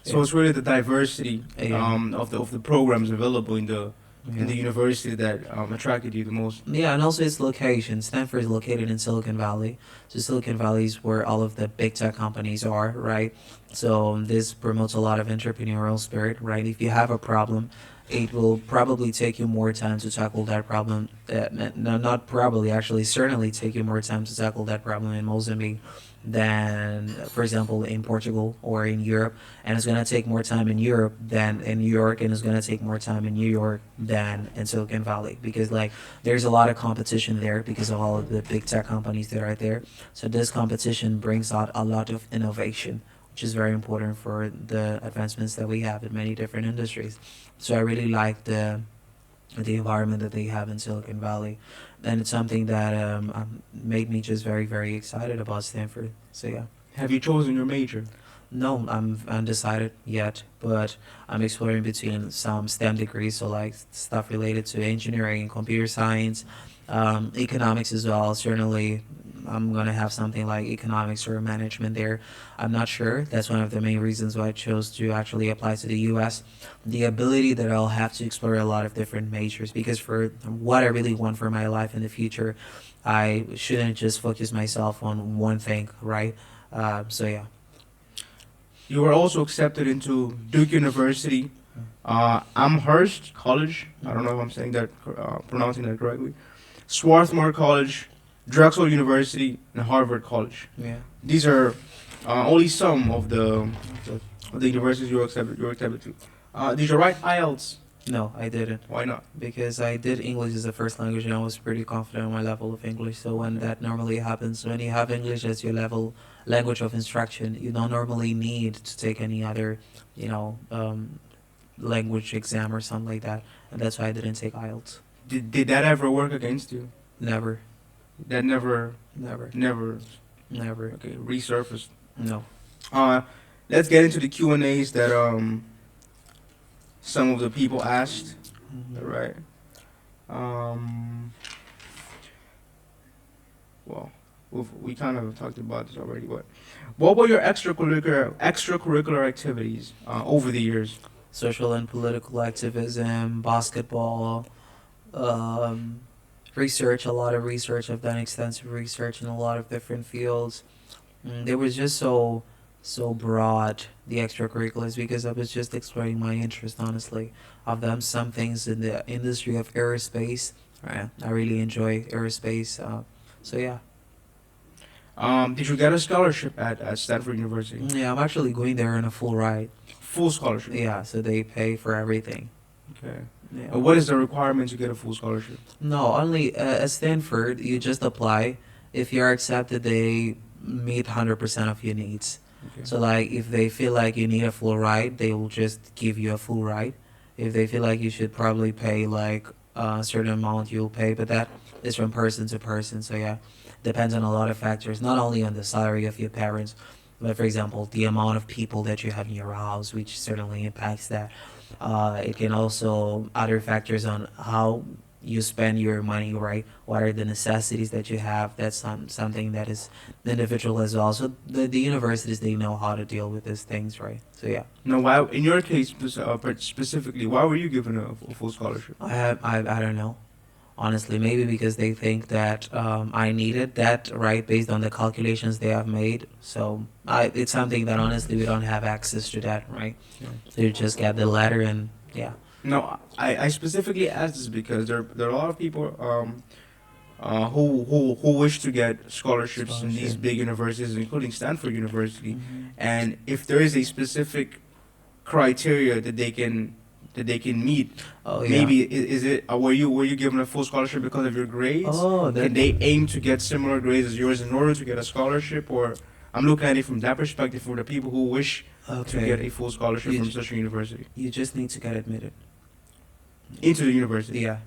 So it's really the diversity Yeah. of the programs available in the Yeah. university that attracted you the most. Yeah, and also its location. Stanford is located in Silicon Valley. So Silicon Valley is where all of the big tech companies are, right? So this promotes a lot of entrepreneurial spirit, right? If you have a problem, it will probably take you more time to tackle that problem. No, not probably, actually, certainly take you more time to tackle that problem in Mozambique than, for example, in Portugal or in Europe. And it's going to take more time in Europe than in New York, and it's going to take more time in New York than in Silicon Valley, because there's a lot of competition there because of all of the big tech companies that are there. So this competition brings out a lot of innovation, which is very important for the advancements that we have in many different industries. So I really like the environment that they have in Silicon Valley, and it's something that made me just very, very excited about Stanford. So yeah. Have you chosen your major? No, I'm undecided yet, but I'm exploring between some STEM degrees, so like stuff related to engineering and computer science, economics as well. Certainly, I'm gonna have something like economics or management there. I'm not sure. That's one of the main reasons why I chose to actually apply to the U.S. The ability that I'll have to explore a lot of different majors, because for what I really want for my life in the future, I shouldn't just focus myself on one thing, right? So yeah. You were also accepted into Duke University, Amherst College. I don't know if I'm saying that, pronouncing that correctly. Swarthmore College, Drexel University, and Harvard College. Yeah. These are only some of the universities you were accepted to. Did you write IELTS? No, I didn't. Why not? Because I did English as a first language and I was pretty confident in my level of English. So when that normally happens, when you have English as your level language of instruction, you don't normally need to take any other, you know, language exam or something like that. And that's why I didn't take IELTS. Did that ever work against you? Never, That never, never, never, never. okay, resurfaced. No. Uh, let's get into the Q&As that some of the people asked. Mhm. Right. Um, Well, we kind of talked about this already, but what were your extracurricular activities over the years? Social and political activism, basketball, um, research, a lot of research. I've done extensive research in a lot of different fields. They were just so broad, the extracurriculars, because I was just exploring my interest. Honestly, I've done some things in the industry of aerospace. Right, I really enjoy aerospace. So yeah, Did you get a scholarship at Stanford University? yeah, I'm actually going there on a full ride. Full scholarship. Yeah, so they pay for everything. Okay. Yeah. What is the requirement to get a full scholarship? No, only at Stanford, you just apply. If you're accepted, they meet 100% of your needs. Okay. So, like, if they feel like you need a full ride, they will just give you a full ride. If they feel like you should probably pay, like, a certain amount, you'll pay. But that is from person to person. So, yeah, depends on a lot of factors, not only on the salary of your parents, but, for example, the amount of people that you have in your house, which certainly impacts that. It can also other factors on how you spend your money, right? What are the necessities that you have? That's something that is individual as well. So the universities, they know how to deal with these things, right? So yeah, No, why in your case specifically, why were you given a full scholarship? I don't know. Honestly, maybe because they think that I needed that, right, based on the calculations they have made. So it's something that honestly we don't have access to that, right? Yeah. So you just get the letter and yeah. No, I specifically asked this because there are a lot of people who wish to get scholarships in these Scholarship. big universities, including Stanford University, Mhm. and if there is a specific criteria that they can meet, Oh yeah. maybe is it were you given a full scholarship because of your grades? Oh, that. Can they aim to get similar grades as yours in order to get a scholarship, or I'm looking at it from that perspective for the people who wish to get Okay. a full scholarship You from j- such a university You just need to get admitted. into the university. Yeah.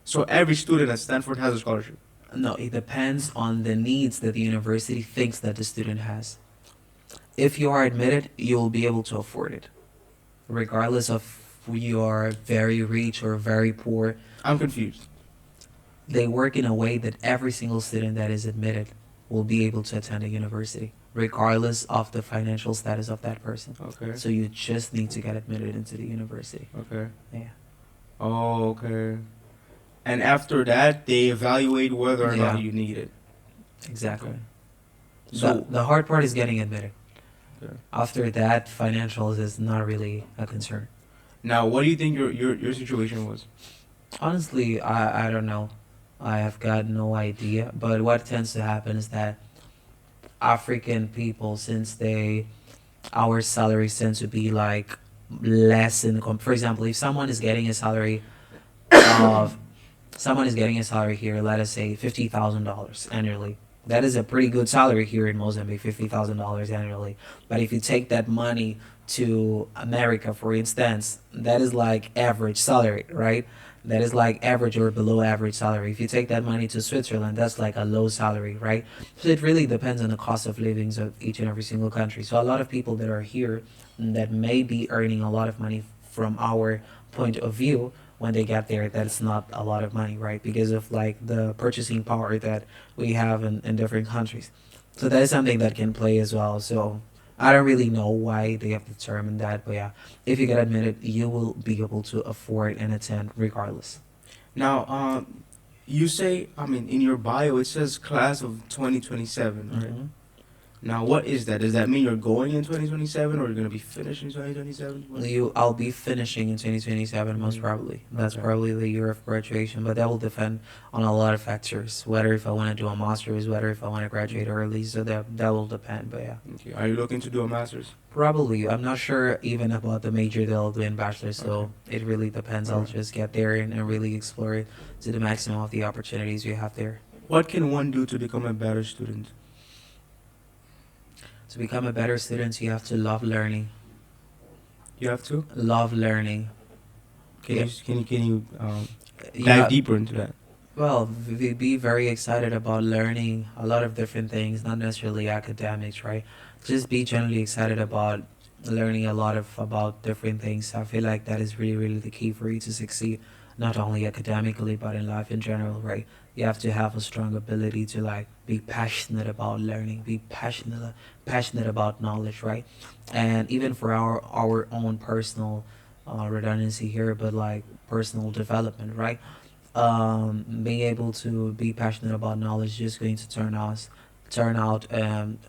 So every student at Stanford has a scholarship. No, it depends on the needs that the university thinks that the student has. If you are admitted, you will be able to afford it, regardless of you are very rich or very poor. I'm confused. They work in a way that every single student that is admitted will be able to attend a university, regardless of the financial status of that person. Okay. So you just need to get admitted into the university. Okay. Yeah. Oh, okay. And after that, they evaluate whether or Yeah. not you need it. Exactly. Okay. So So, the hard part is getting admitted. okay. After that, financials is not really a concern. Now, what do you think your situation was? Honestly, I don't know. I have got no idea. But what tends to happen is that African people, since our salaries tend to be like less for example, if someone is getting a salary of someone is getting a salary here, let us say $50,000 annually. That is a pretty good salary here in Mozambique, $50,000 annually. But if you take that money to America, for instance, that is like average salary, right? That is like average or below average salary. If you take that money to Switzerland, that's like a low salary, right? So it really depends on the cost of livings of each and every single country. So a lot of people that are here that may be earning a lot of money from our point of view, when they get there, that's not a lot of money, right? Because of like the purchasing power that we have in different countries. So that is something that can play as well. So I don't really know why they have determined that, but yeah, if you get admitted, you will be able to afford and attend regardless. Now, you say, I mean, in your bio it says class of 2027, right? Hmm. Now, what is that? Does that mean you're going in 2027 or you're going to be finished in 2027? I'll be finishing in 2027 most probably. That's Okay. probably the year of graduation, but that will depend on a lot of factors. Whether if I want to do a master's, whether if I want to graduate early, so that will depend. But yeah, Okay. Are you looking to do a master's? probably. I'm not sure even about the major that I'll do in bachelor, so it really depends. I'll Alright. just get there and really explore it to the maximum of the opportunities we have there. What can one do to become a better student? To become a better student, you have to love learning. You have to. Love learning. Can Yeah. you can you Yeah. dive deeper into that? Well, be very excited about learning a lot of different things, not necessarily academics, right? Just be generally excited about learning a lot of about different things. I feel like that is really, really the key for you to succeed. not only academically but in life in general, right? You have to have a strong ability to like be passionate about learning, be passionate about knowledge, right? And even for our own personal redundancy here, but like personal development, right? Being able to be passionate about knowledge is going to turn out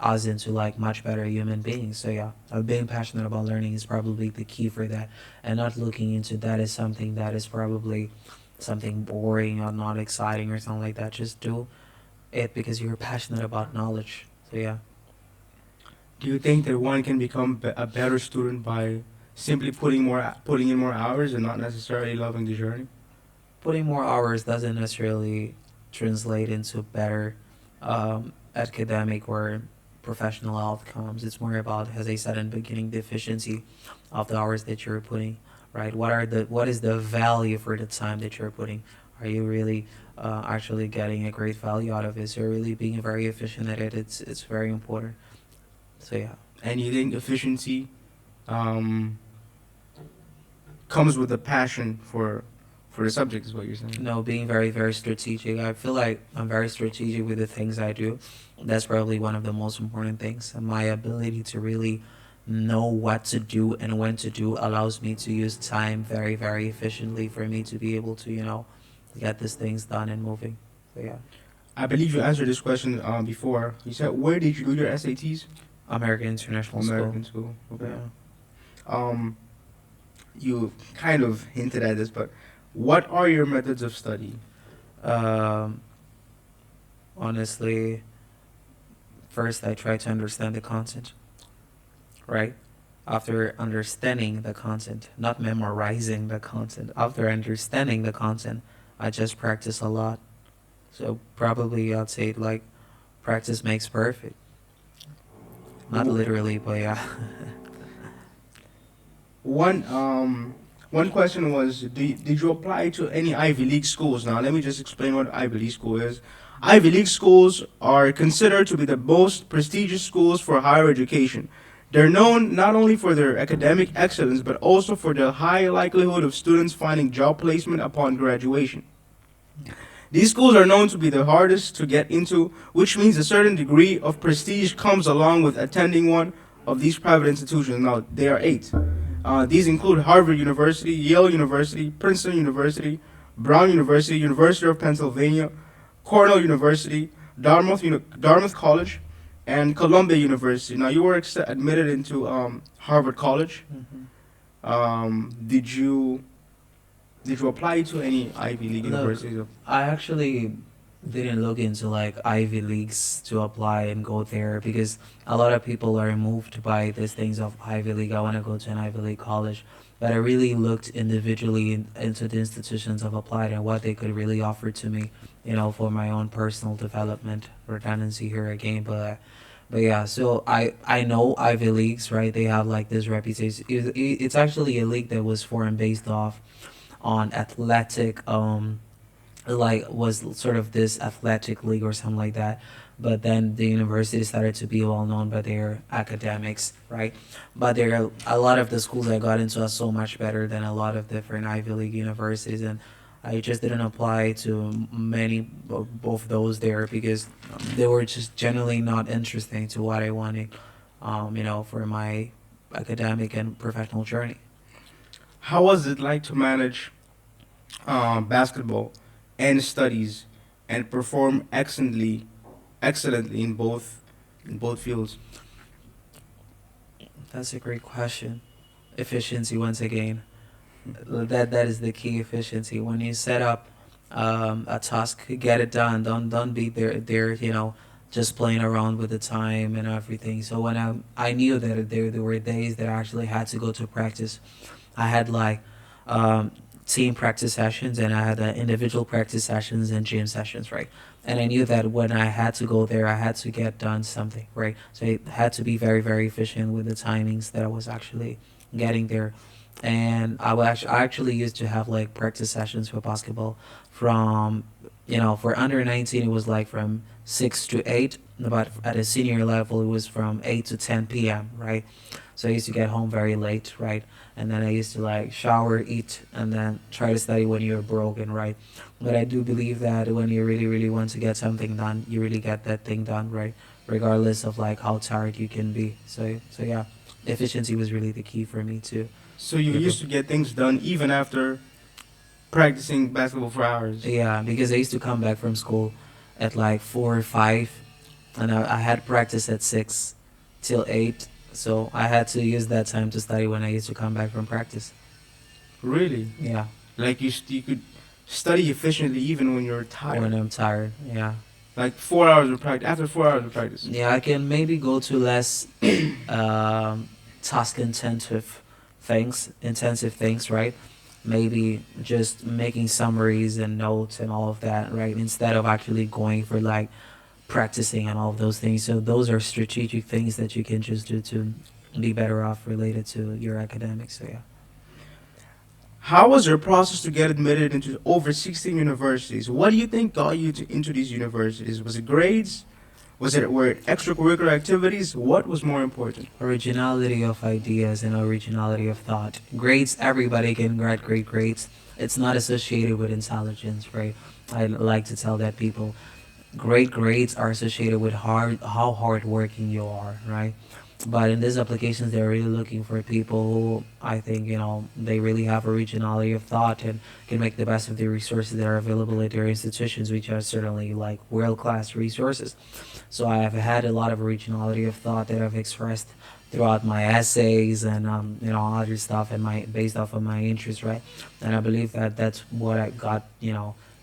us into like much better human beings. So yeah, being passionate about learning is probably the key for that, and not looking into that as something that is probably something boring or not exciting or something like that. Just do it because you're passionate about knowledge. So yeah. Do you think that one can become a better student by simply putting in more hours and not necessarily loving the journey? Putting more hours doesn't necessarily translate into better academic or professional outcomes. It's more about, as I said in the beginning, the efficiency of the hours that you're putting. Right? What is the value for the time that you're putting? Are you really actually getting a great value out of it? So really being very efficient at it. It's very important. So yeah. And you think efficiency um, comes with a passion for the subject, is what you're saying? No, being very, very strategic. I feel like I'm very strategic with the things I do. That's probably one of the most important things. And my ability to really know what to do and when to do allows me to use time very, very efficiently for me to be able to, get these things done and moving. So yeah. I believe you answered this question before. You said, where did you do your SATs? American International American School. school. Okay. Yeah. Um, you kind of hinted at this, but what are your methods of study? Um, Honestly, first I try to understand the content, right? After understanding the content, not memorizing the content, after understanding the content, I just practice a lot. So probably I'd say like practice makes perfect. Not W- literally, but yeah. One one question was, did you apply to any Ivy League schools? Now let me just explain what Ivy League school is. Ivy League schools are considered to be the most prestigious schools for higher education. They're known not only for their academic excellence, but also for the high likelihood of students finding job placement upon graduation. These schools are known to be the hardest to get into, which means a certain degree of prestige comes along with attending one of these private institutions. Now, there are eight. These include Harvard University, Yale University, Princeton University, Brown University, University of Pennsylvania, Cornell University, Dartmouth College, and Columbia University. Now, you were admitted into Harvard College. Mhm. Did you apply to any Ivy League Look, universities? I actually didn't look into like Ivy Leagues to apply and go there because a lot of people are moved by these things of Ivy League. I want to go to an Ivy League college. But I really looked individually into the institutions I've applied and what they could really offer to me, for my own personal development. Redundancy here again, but yeah. So I know Ivy Leagues, right? They have like this reputation. It's actually a league that was formed based off on athletic like was sort of this athletic league or something like that, but then the university started to be well known by their academics, right? But there are a lot of the schools I got into are so much better than a lot of different Ivy League universities, and I just didn't apply to many of those there because they were just generally not interesting to what I wanted, for my academic and professional journey. How was it like to manage basketball and studies and perform excellently in both fields? That's a great question. Efficiency once again. That is the key. Efficiency. When you set up a task, get it done. Don't be there. Just playing around with the time and everything. So when I knew that there were days that I actually had to go to practice. I had like um, team practice sessions and I had individual practice sessions and gym sessions, right? And I knew that when I had to go there, I had to get done something, right? So I had to be very, very efficient with the timings that I was actually getting there. And I actually used to have like practice sessions for basketball from, for under 19, it was like from 6 to 8. But at a senior level, it was from 8 to 10 p.m., right? So I used to get home very late, right? and then I used to like shower, eat, and then try to study when you're broken, right? But I do believe that when you really, really want to get something done, you really get that thing done, right? Regardless of like how tired you can be. So yeah, efficiency was really the key for me too. So you used to get things done even after practicing basketball for hours. Yeah, because I used to come back from school at like 4 or 5, and I had practice at 6 till 8. So I had to use that time to study when I used to come back from practice. Really? Yeah, Like you could study efficiently even when you're when tired. I'm tired. Yeah, Like 4 hours of practice. After 4 hours of practice. yeah, I can maybe go to less um, task intensive things, right? Maybe just making summaries and notes and all of that, right? Instead of actually going for like practicing and all of those things. So those are strategic things that you can just do to be better off related to your academics. So yeah. How was your process to get admitted into over 16 universities? What do you think got you into these universities? Was it grades? Were it extracurricular activities? What was more important? Originality of ideas and originality of thought. Grades, everybody can get great grades. It's not associated with intelligence, right? I like to tell that people great grades are associated with how hardworking you are, right? But in these applications, they're really looking for people who I think they really have originality of thought and can make the best of the resources that are available at their institutions, which are certainly like world class resources. So I have had a lot of originality of thought that I've expressed throughout my essays and other stuff and my based off of my interests, right? And I believe that that's what I got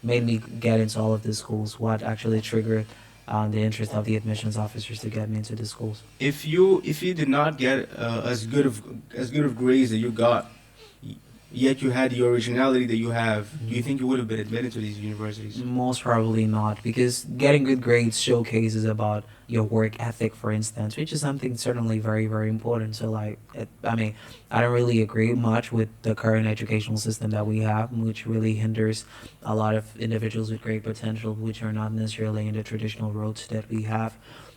made me get into all of the schools. What actually triggered the interest of the admissions officers to get me into the schools. If you did not get as good of grades that you got, yet you had the originality that you have, do you think you would have been admitted to these universities? Most probably not, because getting good grades showcases about your work ethic, for instance, which is something certainly very, very important. So, like, I mean, I don't really agree much with the current educational system that we have, which really hinders a lot of individuals with great potential, which are not necessarily in the traditional roads that we have.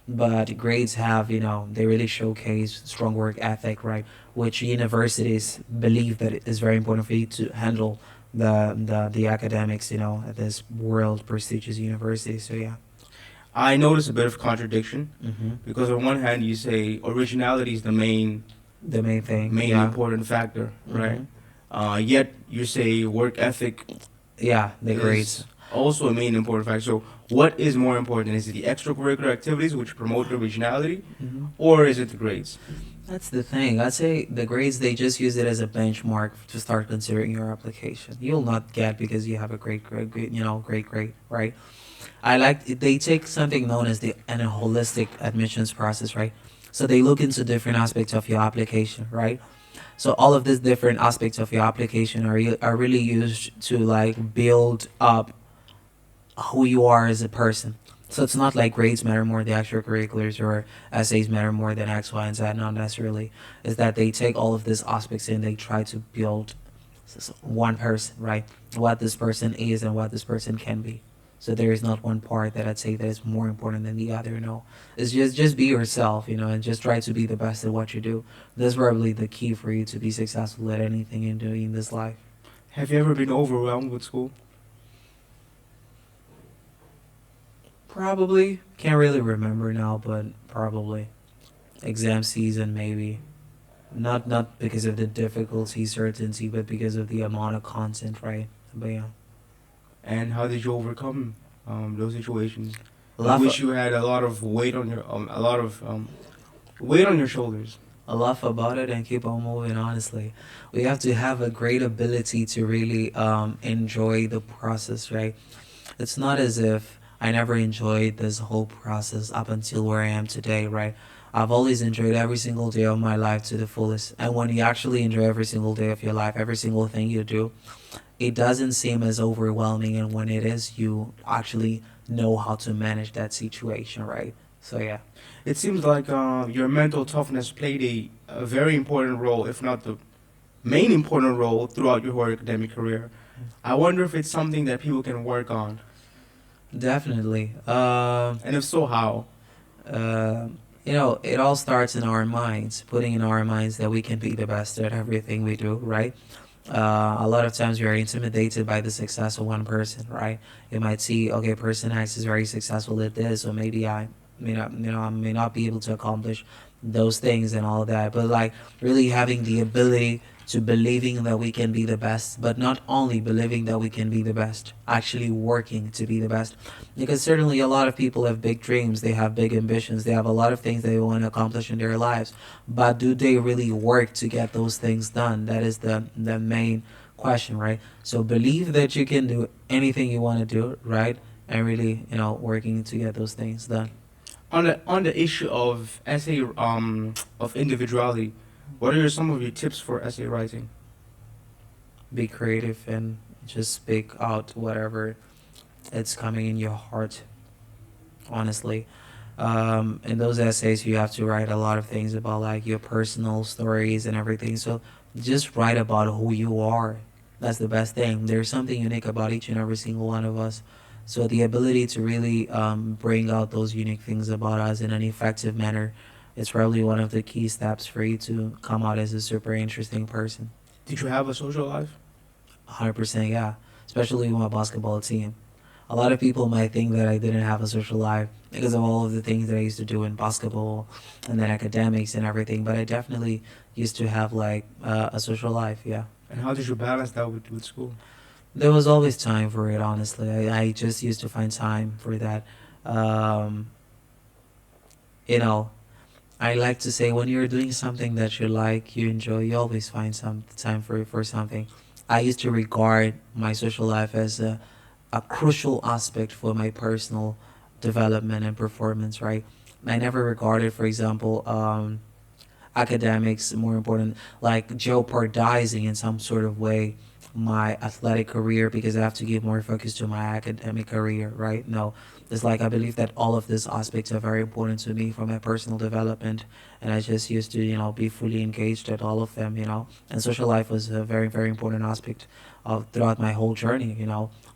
But grades have, they really showcase strong work ethic, right? Which universities believe that it is very important for you to handle the academics, at this world prestigious university. So yeah. I notice a bit of contradiction Hmm. because on one hand you say originality is the main The main thing. main Yeah. important factor, right? Hmm. Yet you say work ethic Yeah, the is grades. also a main important factor. So what is more important? Is it the extracurricular activities which promote originality, Hmm. or is it the grades? That's the thing. I'd say the grades, they just use it as a benchmark to start considering your application. You'll not get because you have a great grade, great grade, right? I like they take something known as the an a holistic admissions process, right? So they look into different aspects of your application, right? So all of these different aspects of your application are really used to like build up who you are as a person. So it's not like grades matter more than extracurriculars or essays matter more than X, Y, and Z. Not necessarily. Is that they take all of these aspects and they try to build one person, right? What this person is and what this person can be. So there is not one part that I'd say that is more important than the other. No, it's just be yourself, and just try to be the best at what you do. That's probably the key for you to be successful at anything in doing this life. Have you ever been overwhelmed with school? Probably can't really remember now, but probably exam season maybe. Not because of the difficulty, certainty, but because of the amount of content, right? But yeah, And how did you overcome those situations in laugh which you had a lot of weight on your weight on your shoulders? laugh about it and keep on moving. Honestly, we have to have a great ability to really enjoy the process, right? It's not as if I never enjoyed this whole process up until where I am today, right? I've always enjoyed every single day of my life to the fullest. And when you actually enjoy every single day of your life, every single thing you do, it doesn't seem as overwhelming. And when it is, you actually know how to manage that situation, right? So, yeah. It seems like your mental toughness played a very important role, if not the main important role, throughout your whole academic career. I wonder if it's something that people can work on, Definitely. and if so, how? Uh, it all starts in our minds, putting in our minds that we can be the best at everything we do, right? A lot of times we are intimidated by the success of one person, right? You might see, okay, person X is very successful at this, so maybe I I may not be able to accomplish those things and all that. But like really having the ability to believing that we can be the best, but not only believing that we can be the best, actually working to be the best. Because certainly a lot of people have big dreams, they have big ambitions, they have a lot of things they want to accomplish in their lives. But do they really work to get those things done? That is the main question, right? So believe that you can do anything you want to do, right? And really, working to get those things done. On the issue of essay of individuality, what are some of your tips for essay writing? Be creative and just speak out whatever it's coming in your heart, honestly. In those essays, you have to write a lot of things about like your personal stories and everything. So just write about who you are. That's the best thing. There's something unique about each and every single one of us. So the ability to really bring out those unique things about us in an effective manner is probably one of the key steps for you to come out as a super interesting person. Did you have a social life? 100%, yeah. Especially with my basketball team. A lot of people might think that I didn't have a social life because of all of the things that I used to do in basketball and then academics and everything. But I definitely used to have like a social life, yeah. And how did you balance that with school? There was always time for it, honestly. I just used to find time for that. Um, you know, I like to say when you're doing something that you like, you enjoy, you always find some time for something. I used to regard my social life as a crucial aspect for my personal development and performance, right? I never regarded, for example, academics more important, like jeopardizing in some sort of way my athletic career because I have to give more focus to my academic career, right? No, it's like I believe that all of these aspects are very important to me for my personal development, and I just used to, be fully engaged at all of them, And social life was a very, very important aspect of throughout my whole journey,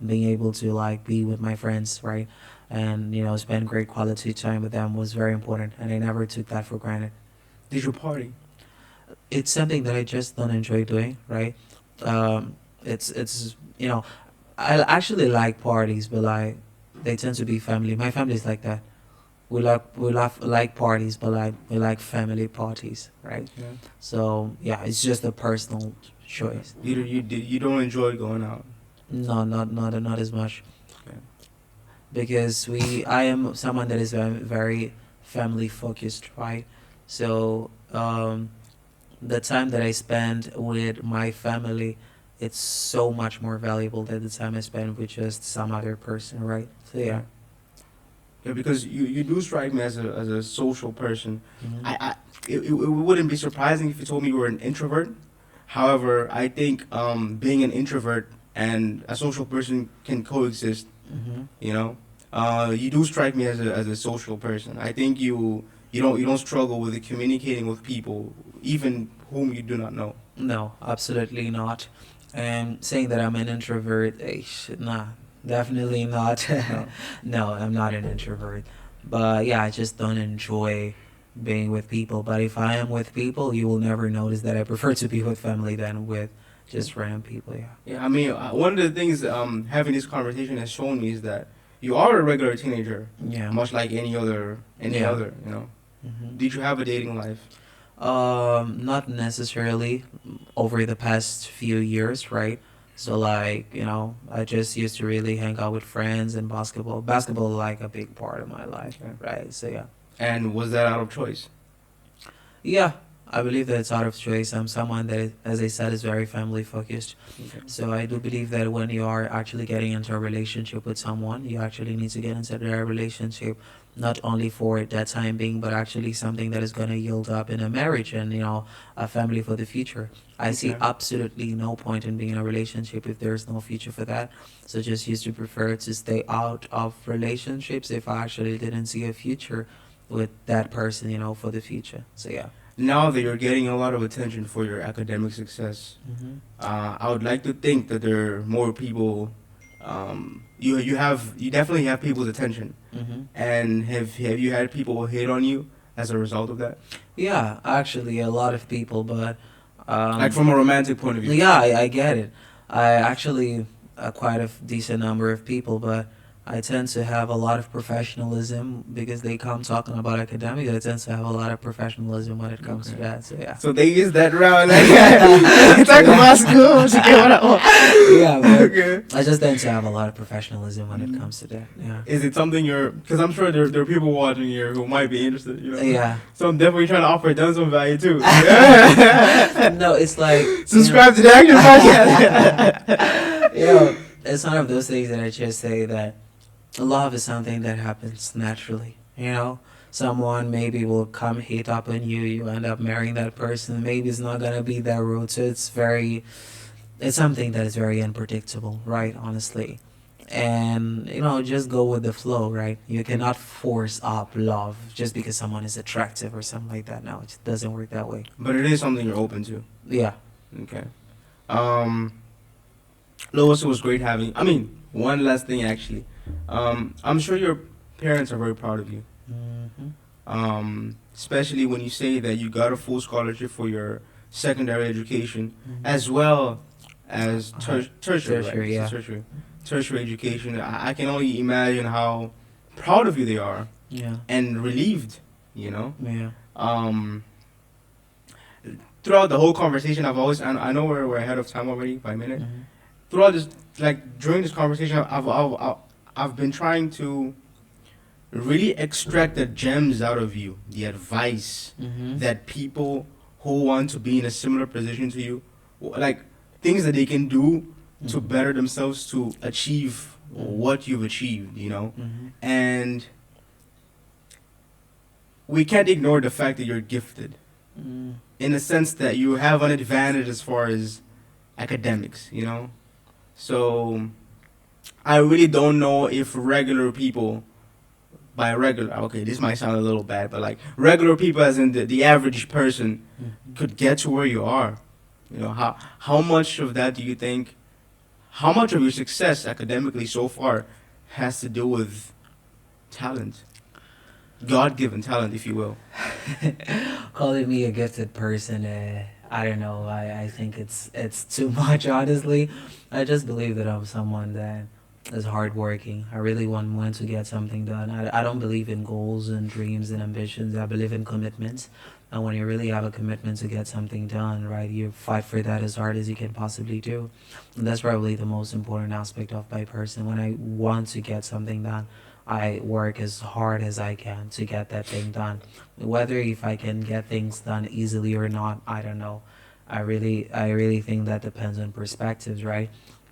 being able to like be with my friends, right? And spend great quality time with them was very important, and I never took that for granted. Did you party? It's something that I just don't enjoy doing, right? It's I actually like parties, but like they tend to be family. My family's like that. We like parties, but like we like family parties, right? Yeah. So yeah, it's just a personal choice. You don't enjoy going out. No, not as much Okay. because I am someone that is very, very family focused, right? So the time that I spend with my family, it's so much more valuable than the time I spend with just some other person, right? So yeah. Yeah, because you do strike me as a social person. Mhm. It wouldn't be surprising if you told me you were an introvert. However, I think being an introvert and a social person can coexist. Mhm. You know, you do strike me as a social person. I think you don't struggle with communicating with people, even whom you do not know. No, absolutely not. And saying that I'm an introvert, nah, definitely not. No. No, I'm not an introvert. But yeah, I just don't enjoy being with people. But if I am with people, you will never notice that I prefer to be with family than with just random people. Yeah. Yeah, I mean, one of the things having this conversation has shown me is that you are a regular teenager, Yeah. much like any Yeah. other. Hmm. Did you have a dating life? Not necessarily over the past few years, right? So like, I just used to really hang out with friends and basketball. Basketball like a big part of my life, Okay. right? So yeah. And was that out of choice? Yeah, I believe that it's out of choice. I'm someone that, as I said, is very family focused. Okay. So I do believe that when you are actually getting into a relationship with someone, you actually need to get into that relationship not only for that time being, but actually something that is going to yield up in a marriage and a family for the future. I see Okay. absolutely no point in being in a relationship if there's no future for that. So just used to prefer to stay out of relationships if I actually didn't see a future with that person, for the future. So yeah. Now that you're getting a lot of attention for your academic success, Mm-hmm. I would like to think that there are more people. You definitely have people's attention. Mm-hmm. And have you had people hit on you as a result of that? Yeah, actually, a lot of people, but Like from a romantic point of view. yeah, I get it. I actually quite a decent number of people, but I tend to have a lot of professionalism because they come talking about academics. I tend to have a lot of professionalism when it comes to Okay. that. So yeah. So they use that route. Like, talk about school to get what I want. Yeah, but Okay. I just tend to have a lot of professionalism when it comes to that. Yeah. Is it something you're? Because I'm sure there are people watching here who might be interested. You know. Yeah. So I'm definitely trying to offer them some value too. No, it's like Subscribe to the Action Podcast. you know, it's one of those things that I just say that love is something that happens naturally. You know, someone maybe will come hit up on you. You end up marrying that person. Maybe it's not gonna be that road. So it's something that is very unpredictable, right? Honestly, and just go with the flow, right? You cannot force up love just because someone is attractive or something like that. No, it just doesn't work that way. But it is something you're open to. Yeah. Okay. Lois, it was great having. I mean, one last thing actually. I'm sure your parents are very proud of you. Especially when you say that you got a full scholarship for your secondary education, as well as tertiary, right? Tertiary, yeah. Tertiary education. I can only imagine how proud of you they are Yeah. and relieved. You know. Yeah. Throughout the whole conversation, I know we're ahead of time already by a minute. Throughout this, like during this conversation, I've been trying to really extract the gems out of you, the advice that people who want to be in a similar position to you, like things that they can do to better themselves to achieve what you've achieved, and we can't ignore the fact that you're gifted in the sense that you have an advantage as far as academics, so I really don't know if regular people, by regular, okay, this might sound a little bad, but like regular people, as in the average person, could get to where you are. How much of that do you think? How much of your success academically so far has to do with talent, God-given talent, if you will? Calling me a gifted person, I don't know. I think it's too much, honestly. I just believe that I'm someone that is hardworking. I really want to get something done. I don't believe in goals and dreams and ambitions. I believe in commitments. And when you really have a commitment to get something done, right, you fight for that as hard as you can possibly do. And that's probably the most important aspect of my person. When I want to get something done, I work as hard as I can to get that thing done. Whether if I can get things done easily or not, I don't know. I really think that depends on perspectives, right?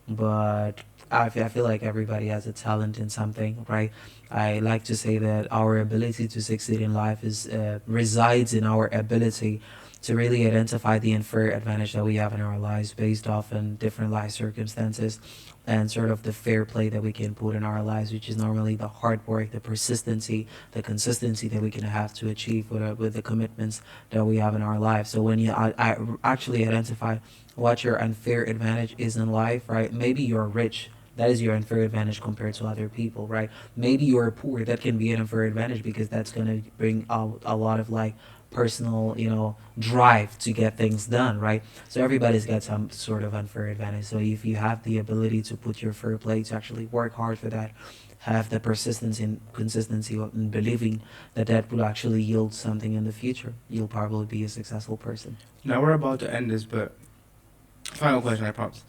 But I feel like everybody has a talent in something, right? I like to say that our ability to succeed in life is resides in our ability to really identify the unfair advantage that we have in our lives based off in different life circumstances and sort of the fair play that we can put in our lives, which is normally the hard work, the persistency, the consistency that we can have to achieve with the commitments that we have in our lives. So when you I actually identify what your unfair advantage is in life, right? Maybe you're rich. That is your unfair advantage compared to other people, right? Maybe you're poor. That can be an unfair advantage because that's going to bring out a lot of like personal, drive to get things done, right? So everybody's got some sort of unfair advantage. So if you have the ability to put your fair play, to actually work hard for that, have the persistence and consistency in believing that that will actually yield something in the future, you'll probably be a successful person. Now we're about to end this, but final question, I promise.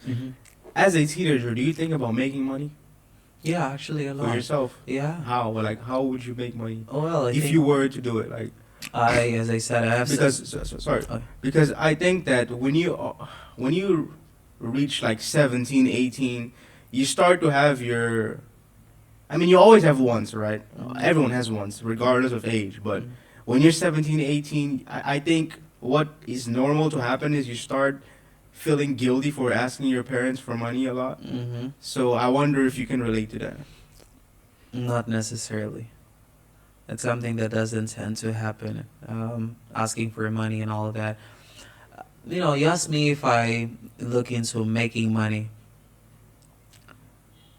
As a teenager, do you think about making money Yeah, actually a for lot. yourself? Yeah. How? Like, how would you make money Well, I if think you were to do it? Like, as I said, I have sorry, Oh. because I think that when you reach like 17, 18, you start to have your. I mean, you always have wants, right? Everyone has wants, regardless of age. But when you're 17, 18, I think what is normal to happen is you start feeling guilty for asking your parents for money a lot. So I wonder if you can relate to that. Not necessarily. It's something that doesn't tend to happen. Asking for money and all of that. You ask me if I look into making money.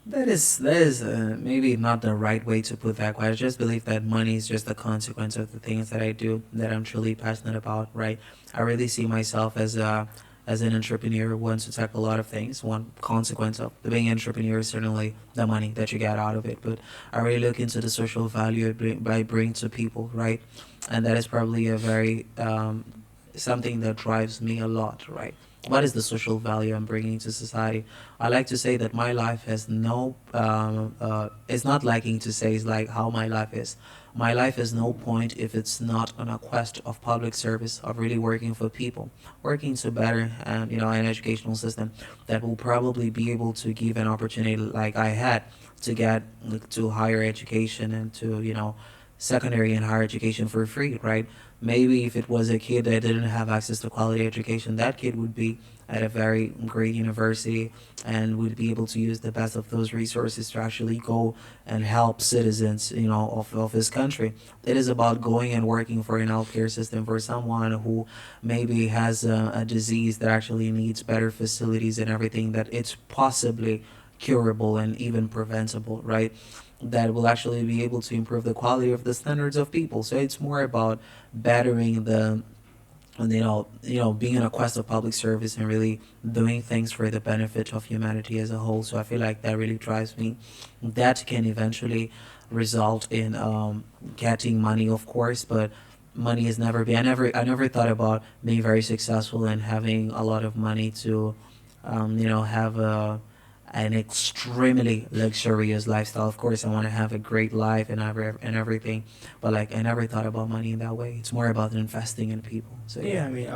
That is maybe not the right way to put that. But I just believe that money is just a consequence of the things that I do that I'm truly passionate about. Right. I really see myself as an entrepreneur who wants to tackle a lot of things. One consequence of the being an entrepreneur is certainly the money that you get out of it. But I really look into the social value I bring to people. Right. And that is probably a very something that drives me a lot. Right. What is the social value I'm bringing to society? I like to say that my life has no, it's not liking to say it's like how my life is. My life has no point if it's not on a quest of public service, of really working for people, working to better, an educational system that will probably be able to give an opportunity like I had to get to higher education and to, secondary and higher education for free, right? Maybe if it was a kid that didn't have access to quality education, that kid would be at a very great university and would be able to use the best of those resources to actually go and help citizens, of his country. It is about going and working for an healthcare system for someone who maybe has a disease that actually needs better facilities and everything that it's possibly curable and even preventable, right? That will actually be able to improve the quality of the standards of people. So it's more about bettering the being in a quest of public service and really doing things for the benefit of humanity as a whole. So I feel like that really drives me. That can eventually result in getting money, of course, but money has never been. I never thought about being very successful and having a lot of money to, have an extremely luxurious lifestyle. Of course, I want to have a great life and everything, but like I never thought about money in that way. It's more about investing in people. So Yeah, yeah, I mean,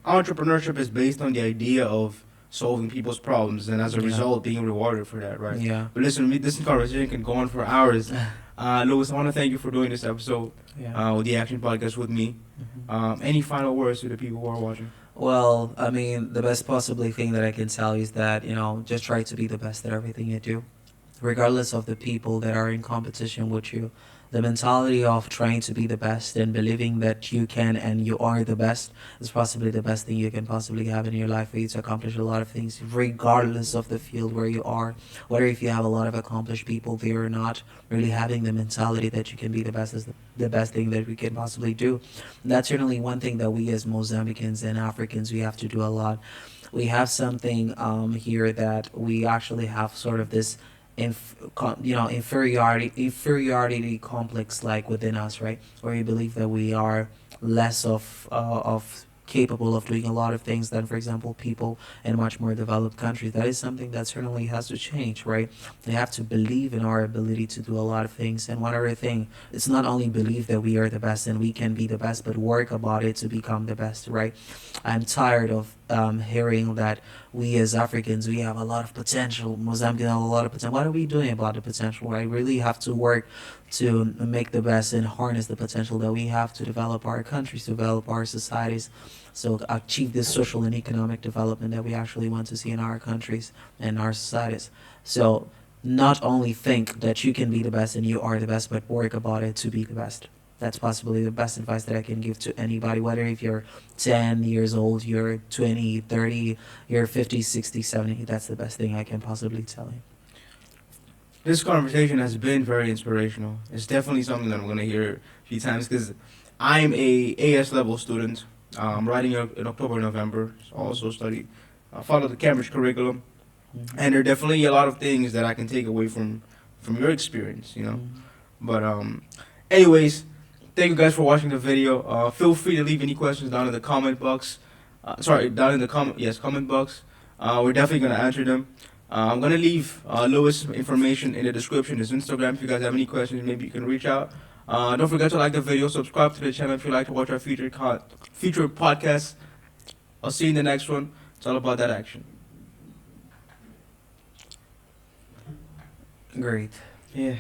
entrepreneurship is based on the idea of solving people's problems, and as a yeah, result, being rewarded for that, right? yeah, But listen, this conversation can go on for hours. Louis, I want to thank you for doing this episode yeah. with the Action Podcast with me. Mhm. Any final words to the people who are watching? Well, I mean, the best possibly thing that I can tell you is that, just try to be the best at everything you do, regardless of the people that are in competition with you. The mentality of trying to be the best and believing that you can and you are the best is possibly the best thing you can possibly have in your life for you to accomplish a lot of things, regardless of the field where you are. Whether if you have a lot of accomplished people there or not, really having the mentality that you can be the best is the best thing that we can possibly do. That's certainly one thing that we as Mozambicans and Africans, we have to do a lot. We have something here that we actually have sort of this inferiority complex like within us, right? Where we believe that we are less of capable of doing a lot of things than, for example, people in much more developed countries. That is something that certainly has to change, right? We have to believe in our ability to do a lot of things. And one other thing, it's not only believe that we are the best and we can be the best, but work about it to become the best, right? I'm tired of hearing that we as Africans, we have a lot of potential. Mozambique have a lot of potential. What are we doing about the potential, right? Really have to work to make the best and harness the potential that we have to develop our countries, develop our societies, so achieve this social and economic development that we actually want to see in our countries and our societies. So not only think that you can be the best and you are the best, but work about it to be the best. That's possibly the best advice that I can give to anybody, whether if you're 10 years old, you're 20, 30, you're 50, 60, 70. That's the best thing I can possibly tell you. This conversation has been very inspirational. It's definitely something that I'm going to hear a few times because I'm a AS level student. I'm writing in October, November. So also study, follow the Cambridge curriculum, Mhm. and there are definitely a lot of things that I can take away from your experience. Mhm. But anyways, thank you guys for watching the video. Feel free to leave any questions down in the comment box. Down in the comment box. We're definitely gonna answer them. I'm gonna leave Louis' information in the description. His Instagram. If you guys have any questions, maybe you can reach out. Don't forget to like the video, subscribe to the channel if you like to watch our future podcasts. I'll see you in the next one. It's all about that action. Great. Yeah.